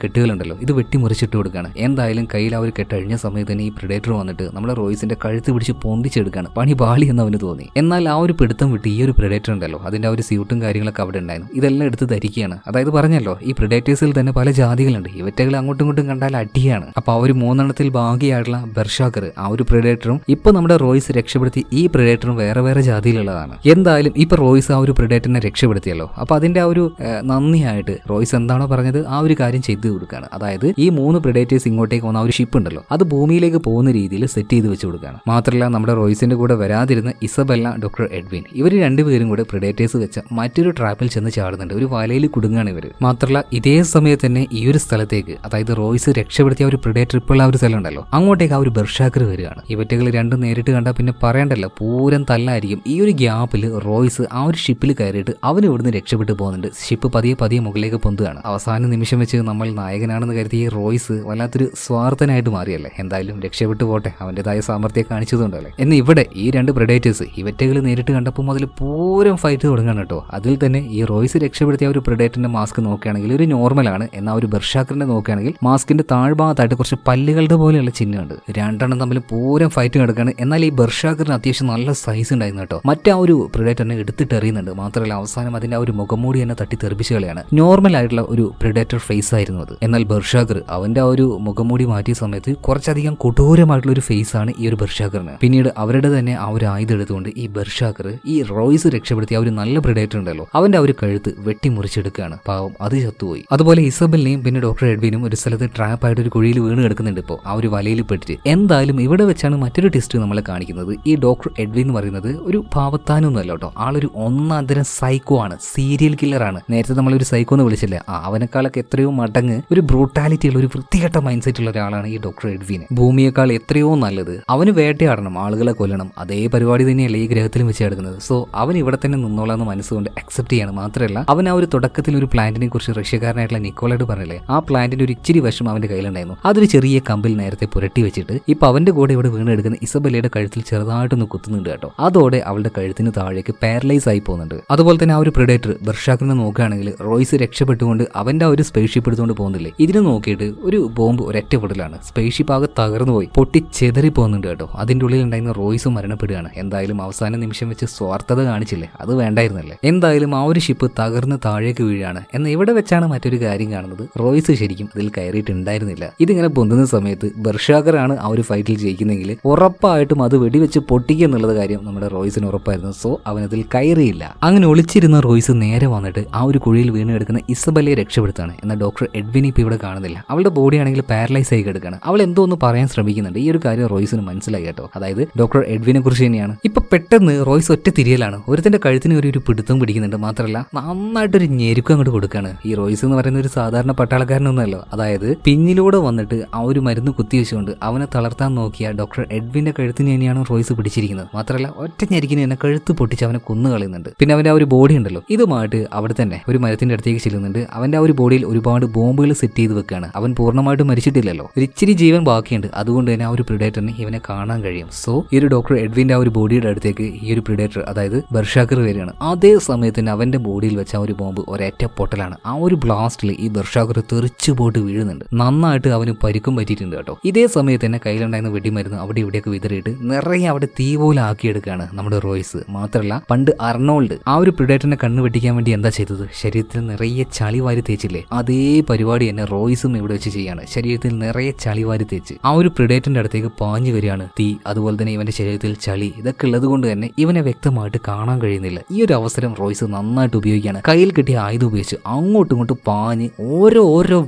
S1: കെട്ടുകളുണ്ടല്ലോ ഇത് വെട്ടി മുറിച്ചിട്ട് കൊടുക്കുകയാണ്. എന്തായാലും കയ്യിൽ ആ ഒരു കെട്ടഴിഞ്ഞ സമയത്ത് തന്നെ ഈ പ്രിഡേറ്റർ വന്നിട്ട് നമ്മുടെ റോയ്സിന്റെ കഴുത്ത് പിടിച്ച് പൊന്തിച്ചെടുക്കുകയാണ്. പണി പാളി എന്ന് അവന് തോന്നി. എന്നാൽ ആ ഒരു പിടുത്തം വിട്ട് ഈ ഒരു പ്രിഡേറ്റർ ഉണ്ടല്ലോ അതിന്റെ ആ ഒരു സ്യൂട്ടും കാര്യങ്ങളൊക്കെ അവിടെ ഉണ്ടായിരുന്നു. ഇതെല്ലാം എടുത്ത് ധരിക്കുകയാണ്. അതായത് പറഞ്ഞല്ലോ ഈ പ്രിഡേറ്റേഴ്സിൽ തന്നെ പല ജാതികളുണ്ട്. ഇവറ്റകൾ അങ്ങോട്ടും ഇങ്ങോട്ടും കണ്ടാൽ അടിയാണ്. അപ്പൊ ആ ഒരു 3 ഭാഗിയായിട്ടുള്ള ബെർഷാക്കർ, ആ ഒരു പ്രിഡേറ്ററും ഇപ്പൊ നമ്മുടെ റോയ്സ് രക്ഷപ്പെടുത്തി ഈ പ്രിഡേറ്ററും വേറെ ജാതിയിലുള്ളതാണ്. എന്തായാലും ഇപ്പൊ റോയ്സ് ആ ഒരു പ്രിഡേറ്ററിനെ രക്ഷപ്പെടുത്തിയല്ലോ. അപ്പൊ അതിന്റെ ആ ഒരു നന്ദിയായിട്ട് റോയ്സ് എന്താണോ പറഞ്ഞത് ആ ഒരു കാര്യം ചെയ്തു കൊടുക്കുകയാണ്. അതായത് ഈ 3 പ്രിഡേറ്റേഴ്സ് ഇങ്ങോട്ടേക്ക് വന്ന ആ ഒരു ഷിപ്പ് ഉണ്ടല്ലോ അത് ഭൂമിയിലേക്ക് പോകുന്ന രീതിയിൽ സെറ്റ് ചെയ്ത് വെച്ച് കൊടുക്കുകയാണ്. മാത്രമല്ല നമ്മുടെ റോയ്സിന്റെ കൂടെ വരാതിരുന്ന ഇസബെല്ല, ഡോക്ടർ എഡ്വിൻ, ഇവർ രണ്ടുപേരും കൂടെ പ്രിഡേറ്റേഴ്സ് വെച്ച മറ്റൊരു ട്രാപ്പിൽ ചെന്ന് ചാടുന്നുണ്ട്. ഒരു വലയിൽ കുടുങ്ങാണ് ഇവർ. മാത്രമല്ല ഇതേ സമയത്ത് തന്നെ ഈ ഒരു സ്ഥലത്തേക്ക്, അതായത് റോയ്സ് രക്ഷപ്പെടുത്തിയ ഒരു പ്രിഡേറ്റർ ഇപ്പോൾ ആ ഒരു സ്ഥലം ഉണ്ടല്ലോ അങ്ങോട്ടേക്ക് ആ ഒരു ബെർഷാക്കർ വരികയാണ്. ഇവറ്റകൾ രണ്ടും നേരിട്ട് കണ്ടാൽ പിന്നെ പറയണ്ടല്ലോ, പൂരം തല്ലായിരിക്കും. ഈ ഒരു ഗ്യാപ്പിൽ റോയ്സ് ആ ഒരു ഷിപ്പിൽ കയറിയിട്ട് അവന് ഇവിടുന്ന് രക്ഷപ്പെട്ടു പോകുന്നുണ്ട്. ഷിപ്പ് പതിയെ മുകളിലേക്ക് പൊന്തുകയാണ്. അവസാന നിമിഷം വെച്ച് നമ്മൾ നായകനാണെന്ന് കരുതിയ റോയ്സ് വല്ലാത്തൊരു സ്വാർത്ഥനായിട്ട് മാറിയല്ലേ. എന്തായാലും രക്ഷപ്പെട്ടു പോട്ടെ, അവൻ്റെതായ സാമർത്ഥ്യം കാണിച്ചതുകൊണ്ടല്ലേ. എന്നാൽ ഇവിടെ ഈ 2 പ്രെഡേറ്റേഴ്സ് ഇവറ്റകൾ നേരിട്ട് കണ്ടപ്പോൾ മുതൽ പൂരം ഫൈറ്റ് തുടങ്ങാണ് കേട്ടോ. അതിൽ തന്നെ ഈ റോയ്സ് രക്ഷപ്പെടുത്തിയ ഒരു പ്രെഡേറ്ററിന്റെ മാസ്ക് നോക്കുകയാണെങ്കിൽ ഒരു നോർമലാണ്. എന്നാൽ ഒരു ബെർഷാക്കറിന്റെ നോക്കുകയാണെങ്കിൽ മാസ്കിന്റെ താഴ്ഭാഗത്തായിട്ട് കുറച്ച് പല്ലുകളുടെ പോലെയുള്ള ചിഹ്നമുണ്ട്. രണ്ടെണ്ണം തമ്മിൽ പൂരം ഫൈറ്റ് കിടക്കാണ്. എന്നാൽ ഈ ബെർഷാക്കറിന് അത്യാവശ്യം നല്ല സൈസ് ഉണ്ടായിരുന്നു കേട്ടോ. മറ്റേ ആ ഒരു പ്രെഡേറ്ററിനെ എടുത്തിട്ട് എറിയുന്നുണ്ട്. മാത്രമല്ല അവസാനം അതിന്റെ ആ ഒരു മുഖംമൂടി തന്നെ തട്ടി തെറിപ്പിച്ച് കളയാണ്. നോർമൽ ആയിട്ടുള്ള ഒരു പ്രെഡേറ്റർ ഫേസ് ആയിരുന്നു അത്. എന്നാൽ ബെർഷാക്കർ അവന്റെ ആ ഒരു മുഖംമൂടി മാറ്റിയ സമയത്ത് കുറച്ചധികം കൊടൂരമായിട്ടുള്ള ഒരു ഫേസ് ആണ് ഈ ഒരു ബെർഷാക്കറിന്. പിന്നീട് അവരുടെ തന്നെ ആ ഒരു ആയുധം എടുത്തുകൊണ്ട് ഈ ബെർഷാക്കർ ഈ റോയ്സ് രക്ഷപ്പെടുത്തിയ ആ ഒരു നല്ല പ്രെഡേറ്റർ ഉണ്ടല്ലോ അവന്റെ ആ ഒരു കഴുത്ത് വെട്ടിമുറിച്ചെടുക്കുകയാണ്. പാവം അത് ചത്തുപോയി. അതുപോലെ ഇസബലിനെയും പിന്നെ ഡോക്ടർ എഡ്വിനും ഒരു സ്ഥലത്ത് ട്രാപ്പ് ആയിട്ട് ഒരു കുഴിയിൽ വീണ് കിടക്കുന്നുണ്ട്. ഇപ്പോൾ ആ ഒരു വലയിൽ പെട്ടിട്ട്. എന്തായാലും ഇവിടെ വെച്ചാണ് മറ്റൊരു ടെസ്റ്റ് നമ്മളെ കാണിക്കുന്നത്. ഈ ഡോക്ടർ എഡ്വിൻ എന്ന് പറയുന്നത് ഒരു പാവത്താനൊന്നും അല്ല കേട്ടോ. ആളൊരു ഒന്നാന്തരം സൈക്കോ ആണ്, സീരിയൽ കില്ലർ ആണ്. നേരത്തെ നമ്മളൊരു സൈക്കോ എന്ന് വിളിച്ചില്ലേ, അവനേക്കാളൊക്കെ എത്രയോ മടങ്ങ് ഒരു ബ്രൂട്ടാലിറ്റി ഉള്ള ഒരു വൃത്തികെട്ട മൈൻഡ് സെറ്റ് ഉള്ള ഒരാളാണ് ഈ ഡോക്ടർ എഡ്വിൻ. ഭൂമിയേക്കാൾ എത്രയോ നല്ലത്. അവന് വേട്ടയാടണം, ആളുകളെ കൊല്ലണം, അതേ പരിപാടി തന്നെയല്ലേ ഈ ഗ്രഹത്തിലും വെച്ച് കിടക്കുന്നത്. സോ അവൻ ഇവിടെ തന്നെ നിന്നോളാന്ന് മനസ്സുകൊണ്ട് അക്സെപ്റ്റ് ചെയ്യാണ്. മാത്രമല്ല അവൻ ആ ഒരു തുടക്കത്തിൽ ഒരു പ്ലാന്റിനെ കുറിച്ച് റഷ്യക്കാരനായിട്ടുള്ള നിക്കോളോട് പറഞ്ഞില്ലേ, ആ പ്ലാന്റിന്റെ ഒരു ഇച്ചിരി വശം അവന്റെ കയ്യിലുണ്ടായിരുന്നു. അതൊരു ചെറിയ കമ്പിൽ നേരത്തെ പുരട്ടി വെച്ചിട്ട് ഇപ്പൊ അവന്റെ കൂടെ ഇവിടെ വീണെടുക്കുന്ന ഇസബല്ലയുടെ കഴുത്തിൽ ചെറുതായിട്ടൊന്ന് കുത്തുന്നുണ്ട് കേട്ടോ. അതോടെ അവളുടെ കഴുത്തിന് താഴേക്ക് പാരലൈസ് ആയി പോകുന്നുണ്ട്. അതുപോലെ തന്നെ ആ ഒരു പ്രെഡേറ്റർ ബെർഷാക്കറിനെ നോക്കുകയാണെങ്കിൽ റോയ്സ് രക്ഷപ്പെട്ടുകൊണ്ട് അവന്റെ ആ ഒരു സ്പേസ്ഷിപ്പ് എടുത്തുകൊണ്ട് പോകുന്നില്ലേ, ഇതിന് നോക്കിയിട്ട് ഒരു ബോംബ് ഒരൊറ്റ പൊടലാണ്. സ്പേസ്ഷിപ്പ് ആകെ തകർന്നു പോയി പൊട്ടി ചെതറി പോകുന്നുണ്ട് കേട്ടോ. അതിന്റെ ഉള്ളിൽ ഉണ്ടായിരുന്ന റോയ്സ് മരണപ്പെടുകയാണ്. എന്തായാലും അവസാന നിമിഷം വെച്ച് സ്വാർത്ഥത കാണിച്ചില്ലേ, അത് വേണ്ടായിരുന്നല്ലേ. എന്തായാലും ആ ഒരു ഷിപ്പ് തകർന്ന് താഴേക്ക് വീഴാണ്. എന്നാൽ ഇവിടെ വെച്ചാണ് മറ്റൊരു കാര്യം കാണുന്നത്. റോയ്സ് ശരിക്കും അതിൽ കയറിയിട്ടുണ്ടായിരുന്നില്ല. ഇതിങ്ങനെ പൊന്തുന്ന സമയത്ത് ബെർഷാക്കറാണ് ആ ഒരു ഫൈറ്റിൽ ജയിക്കുന്നെങ്കിൽ ഉറപ്പായിട്ടും അത് വെടിവെച്ച് പൊട്ടിക്കുക എന്നുള്ളത് കാര്യം നമ്മുടെ റോയ്സിന് ഉറപ്പായിരുന്നു. സോ അവനതിൽ കയറിയില്ല. അങ്ങനെ ഒളിച്ചിരുന്ന റോയ്സ് നേരെ വന്നിട്ട് ആ ഒരു കുഴിയിൽ വീണ് കിടക്കുന്ന ഇസബല്ലയെ രക്ഷപ്പെടുത്താണ്. എന്നാൽ ഡോക്ടർ എഡ്വിൻ ഇപ്പൊ ഇവിടെ കാണുന്നില്ല. അവളുടെ ബോഡി ആണെങ്കിൽ പാരലൈസ് ആയി കിടക്കുകയാണ്. അവൾ എന്തോ ഒന്ന് പറയാൻ ശ്രമിക്കുന്നുണ്ട്. ഈ ഒരു കാര്യം റോയ്സിന് മനസ്സിലായി കേട്ടോ. അതായത് ഡോക്ടർ എഡ്വിനെ കുറിച്ച് തന്നെയാണ്. ഇപ്പൊ പെട്ടെന്ന് റോയ്സ് ഒറ്റ തിരിയലാണ്. ഒരുത്തിന്റെ കഴുത്തിന് ഒരു പിടുത്തം പിടിക്കുന്നുണ്ട്. മാത്രമല്ല നന്നായിട്ടൊരു ഞെരുക്കം അങ്ങോട്ട് കൊടുക്കുകയാണ്. ഈ റോയ്സ് എന്ന് പറയുന്ന ഒരു സാധാരണ പട്ടാളക്കാരനൊന്നുമല്ലോ. അതായത് പിന്നിലൂടെ വന്നിട്ട് ആ ഒരു മരുന്ന് കുത്തിവെച്ചുകൊണ്ട് അവനെ തളർത്താൻ നോക്കിയ ഡോക്ടർ എഡ്വിന്റെ കഴുത്തിന് തന്നെയാണ് റോയ്സ് പിടിച്ചിരിക്കുന്നത്. മാത്രമല്ല ഒറ്റ ഞെരിക്കിന് തന്നെ കഴുത്ത് പൊട്ടിച്ച് അവനെ കൊന്നു കളയുന്നുണ്ട്. പിന്നെ അവന്റെ ആ ഒരു ബോഡി ഉണ്ടല്ലോ, ഇതുമായിട്ട് അവിടെ തന്നെ ഒരു മരത്തിന്റെ അടുത്തേക്ക് ചെല്ലുന്നുണ്ട്. അവന്റെ ആ ഒരു ബോഡിയിൽ ഒരുപാട് ബോംബുകൾ സെറ്റ് ചെയ്ത് വെക്കുകയാണ്. അവൻ പൂർണ്ണമായിട്ട് മരിച്ചിട്ടില്ലല്ലോ, ഒരു ഇച്ചിരി ജീവൻ ബാക്കിയുണ്ട്. അതുകൊണ്ട് തന്നെ ആ ഒരു പ്രിഡേറ്ററിന് ഇവനെ കാണാൻ കഴിയും. സോ ഈ ഒരു ഡോക്ടർ എഡ്വിന്റെ ആ ഒരു ബോഡിയുടെ അടുത്തേക്ക് ഈ ഒരു പ്രിഡേറ്റർ അതായത് ബെർഷാക്കർ വരികയാണ്. അതേ സമയത്ത് തന്നെ അവന്റെ ബോഡിയിൽ വെച്ച ആ ഒരു ബോംബ് ഒരേറ്റ പൊട്ടലാണ്. ആ ഒരു ബ്ലാസ്റ്റിൽ ഈ ബെർഷാക്കർ തെറിച്ചു പോയിട്ട് വീഴുന്നുണ്ട്. നന്നായിട്ട് അവന് പരിക്കും പറ്റിയിട്ടുണ്ട് കേട്ടോ. ഇതേ സമയത്ത് തന്നെ കയ്യിലുണ്ടായിരുന്ന വെടിമരുന്ന് അവിടെ ഇവിടെയൊക്കെ വിതറിയിട്ട് നിറയെ അവിടെ തീ പോലെ ആക്കിയെടുക്കുകയാണ് നമ്മുടെ റോയ്സ്. മാത്രമല്ല പണ്ട് അർണോൾഡ് ആ ഒരു പ്രിഡേറ്ററിനെ കണ്ണ് വെട്ടിക്കാൻ വേണ്ടി എന്താ ചെയ്തത്, ശരീരത്തിൽ നിറയെ ചളി വാരി തേച്ചില്ലേ, അതേ പരിപാടി തന്നെ റോയ്സും ഇവിടെ വെച്ച് ചെയ്യാണ്. ശരീരത്തിൽ നിറയെ ചളി വാരി തേച്ച് ആ ഒരു പ്രിഡേറ്ററിന്റെ അടുത്തേക്ക് പാഞ്ഞു വരികയാണ് തീ. അതുപോലെ തന്നെ ഇവന്റെ ശരീരത്തിൽ ചളി ഇതൊക്കെ ഉള്ളത് കൊണ്ട് തന്നെ ഇവനെ വ്യക്തമായിട്ട് കാണാൻ കഴിയുന്നില്ല. ഈ ഒരു അവസരം റോയ്സ് നന്നായിട്ട് ഉപയോഗിക്കുകയാണ്. കയ്യിൽ കിട്ടിയ ആയുധം ഉപയോഗിച്ച് അങ്ങോട്ടും ഇങ്ങോട്ടും പാഞ്ഞ് ഓരോ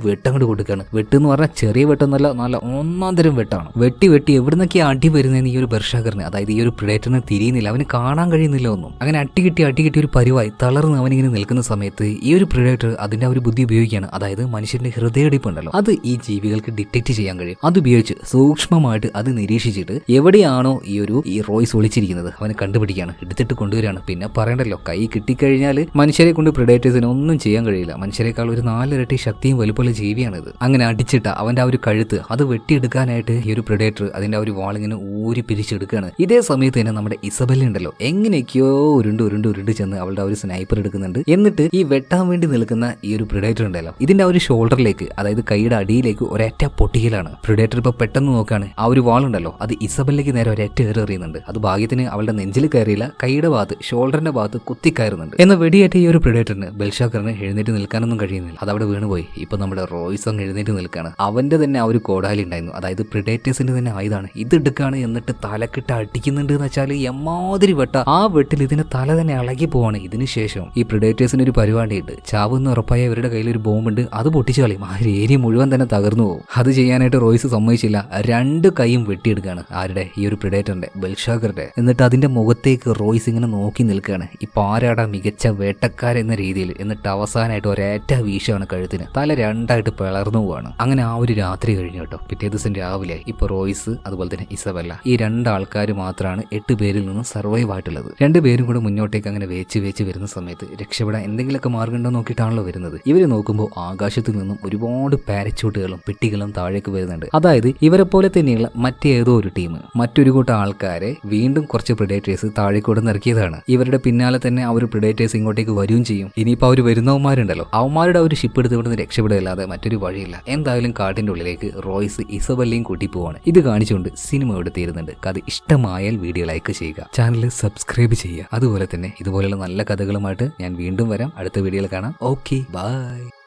S1: വെട്ടം കൊണ്ട് കൊടുക്കുകയാണ്. വെട്ടെന്ന് പറഞ്ഞാൽ ചെറിയ വെട്ടൊന്നല്ല, നല്ല ഒന്നാം തരം വെട്ടാണ്. വെട്ടി എവിടുന്നൊക്കെ അടി വരുന്നതെന്ന് ഈ ഒരു ബെർഷാക്കറിന് അതായത് ഈ ഒരു പ്രിഡേറ്ററിന് തിരിയുന്നില്ല, അവന് കാണാൻ കഴിയുന്നില്ല ഒന്നും. അങ്ങനെ അട്ടി കിട്ടി ഒരു പരിവായി തളർന്ന് അവനിങ്ങനെ നിൽക്കുന്ന സമയത്ത് ഈ ഒരു പ്രിഡേറ്റർ അതിന്റെ ഒരു ബുദ്ധി ഉപയോഗിക്കുകയാണ്. അതായത് മനുഷ്യന്റെ ഹൃദയടിപ്പുണ്ടല്ലോ, അത് ഈ ജീവികൾക്ക് ഡിറ്റക്ട് ചെയ്യാൻ കഴിയും. അത് ഉപയോഗിച്ച് സൂക്ഷ്മമായിട്ട് അത് നിരീക്ഷിച്ചിട്ട് എവിടെയാണോ ഈ റോയ്സ് ഒളിച്ചിരിക്കുന്നത് അവനെ കണ്ടുപിടിക്കുകയാണ്, എടുത്തിട്ട് കൊണ്ടുവരികയാണ്. പിന്നെ പറയണ്ടല്ലോ, കൈ കിട്ടിക്കഴിഞ്ഞാൽ മനുഷ്യരെ കൊണ്ട് പ്രിഡേറ്റേഴ്സിന് ഒന്നും ചെയ്യാൻ കഴിയില്ല. മനുഷ്യരെക്കാൾ ഒരു 4 ഇരട്ടി ശക്തിയും വലുപ്പമുള്ള ജീവിയാണിത്. അങ്ങനെ അടിച്ചിട്ട അവന്റെ ആ ഒരു കഴുത്ത് അത് വെട്ടിയെടുക്കാനായിട്ട് ഈ ഒരു പ്രിഡേറ്റർ അതിന്റെ ആ ഒരു വാളിങ്ങനെ ഊരി പിരിച്ചെടുക്കുകയാണ്. ഇതേ സമയത്ത് തന്നെ നമ്മുടെ ഇസബെല്ല ഉണ്ടല്ലോ എങ്ങനെയൊക്കെയോ ഉരുണ്ട് ചെന്ന് അവളുടെ ആ ഒരു സ്നൈപ്പർ എടുക്കുന്നുണ്ട്. എന്നിട്ട് ഈ വെട്ടാൻ വേണ്ടി നിൽക്കുന്ന ഈ ഒരു പ്രിഡേറ്റർ ഉണ്ടല്ലോ ഇതിന്റെ ആ ഒരു ഷോൾഡറിലേക്ക് അതായത് കൈയുടെ അടിയിലേക്ക് ഒരേറ്റ പൊട്ടിക്കലാണ്. പ്രിഡേറ്റർ ഇപ്പൊ പെട്ടെന്ന് നോക്കാണ് ആ ഒരു വാളുണ്ടല്ലോ അത് ഇസബെല്ലയ്ക്ക് നേരെ ഒരേറ്റ എറിയുന്നുണ്ട്. അത് ഭാഗ്യത്തിന് അവളുടെ നെഞ്ചിൽ കയറിയില്ല, കൈയുടെ ഭാഗത്ത് ഷോൾഡറിന്റെ ഭാഗത്ത് കുത്തിക്കയറുന്നുണ്ട്. എന്ന് വെടിയേറ്റ ഈ ഒരു പ്രിഡേറ്ററിന് ബെൽഷാക്കറിന് എഴുന്നേറ്റ് നിൽക്കാനൊന്നും കഴിയുന്നില്ല. അതവിടെ വീണുപോയി. ഇപ്പൊ നമ്മുടെ റോയ്സ് അങ്ങ് എഴുന്നേറ്റ് നിൽക്കുകയാണ്. അവന്റെ തന്നെ ആ ഒരു കോടാലി ഉണ്ടായിരുന്നു, അതായത് പ്രിഡേറ്റേഴ്സിന്റെ തന്നെ ആയുധാണ്. ഇതെടുക്കാണ് എന്നിട്ട് തലക്കിട്ട് അടിക്കുന്നുണ്ട് എന്ന് വെച്ചാൽ എമ്മാതിരി വെട്ട. ആ വെട്ടിൽ ഇതിന്റെ തല തന്നെ ഇളകി പോവാണ്. ഇതിനുശേഷം ഈ പ്രിഡേറ്റേഴ്സിന് ഒരു പരിപാടിയുണ്ട്. ചാവെന്ന് ഉറപ്പായ ഇവരുടെ കയ്യിൽ ഒരു ബോംബുണ്ട്, അത് പൊട്ടിച്ചു കളയും. ആ ഒരു ഏരിയ മുഴുവൻ തന്നെ തകർന്നു പോകും. അത് ചെയ്യാനായിട്ട് റോയ്സ് സമ്മതിച്ചില്ല. 2 കൈയും വെട്ടിയെടുക്കുകയാണ്. ആരുടെ, ഈ ഒരു പ്രിഡേറ്ററിന്റെ, ബെൽഷാക്കറിന്റെ. എന്നിട്ട് അതിന്റെ മുഖത്തേക്ക് റോയ്സ് ഇങ്ങനെ നോക്കി നിൽക്കുകയാണ്. ഇപ്പൊ ആരാടാ മികച്ച വേട്ടക്കാരെന്ന രീതിയിൽ. എന്നിട്ട് അവസാനമായിട്ട് ഒരേറ്റ വീശാണ് കഴുത്തിന്. തല 2ആയിട്ട് പിളർന്നു പോവാണ്. അങ്ങനെ ആ ഒരു രാത്രി കഴിഞ്ഞു കേട്ടോ. പിറ്റേ ദിവസം രാവിലെ ഇപ്പൊ റോയ്സ് അതുപോലെ തന്നെ ഇസബെല്ല ഈ 2 ആൾക്കാർ മാത്രമാണ് 8 പേരിൽ നിന്നും സർവൈവ് ആയിട്ടുള്ളത്. 2 പേരും കൂടെ മുന്നോട്ടേക്ക് അങ്ങനെ വേച്ച് വരുന്ന സമയത്ത് രക്ഷപ്പെടാൻ എന്തെങ്കിലുമൊക്കെ മാർഗം ഉണ്ടോ നോക്കിയിട്ടാണല്ലോ വരുന്നത്. ഇവർ നോക്കുമ്പോൾ ആകാശത്തിൽ നിന്നും ഒരുപാട് പാരച്യൂട്ടുകളും പെട്ടികളും താഴേക്ക് വരുന്നുണ്ട്. അതായത് ഇവരെ പോലെ തന്നെയുള്ള മറ്റേതോ ഒരു ടീം മറ്റൊരു കൂട്ടം ആൾക്കാരെ വീണ്ടും കുറച്ച് പ്രിഡേറ്റേഴ്സ് താഴേക്കൂടെ ഇറക്കിയതാണ്. ഇവരുടെ പിന്നാലെ തന്നെ ആ ഒരു പ്രിഡേറ്റേഴ്സ് ഇങ്ങോട്ടേക്ക് വരികയും ചെയ്യും. ഇനിയിപ്പോൾ അവർ വരുന്നവന്മാരുണ്ടല്ലോ, അവന്മാരുടെ ഒരു ഷിപ്പ് എടുത്ത് ഇവിടുന്ന് രക്ഷപ്പെടുകയല്ലാതെ മറ്റൊരു വഴിയില്ല. എന്തായാലും കാട്ടിന്റെ ഉള്ളിലേക്ക് റോയ്സ് ഇസബെല്ലയും കൂട്ടി പോവാണ്. ഇത് കാണിച്ചുകൊണ്ട് സിനിമ ഇവിടെ തീരുന്നുണ്ട്. കഥ ഇഷ്ടമായാൽ വീഡിയോ ലൈക്ക് ചെയ്യുക, ചാനൽ സബ്സ്ക്രൈബ് ചെയ്യുക. അതുപോലെ തന്നെ ഇതുപോലെയുള്ള നല്ല കഥകളുമായിട്ട് ഞാൻ വീണ്ടും വരാം. അടുത്ത വീഡിയോയിൽ കാണാം. Okay, by.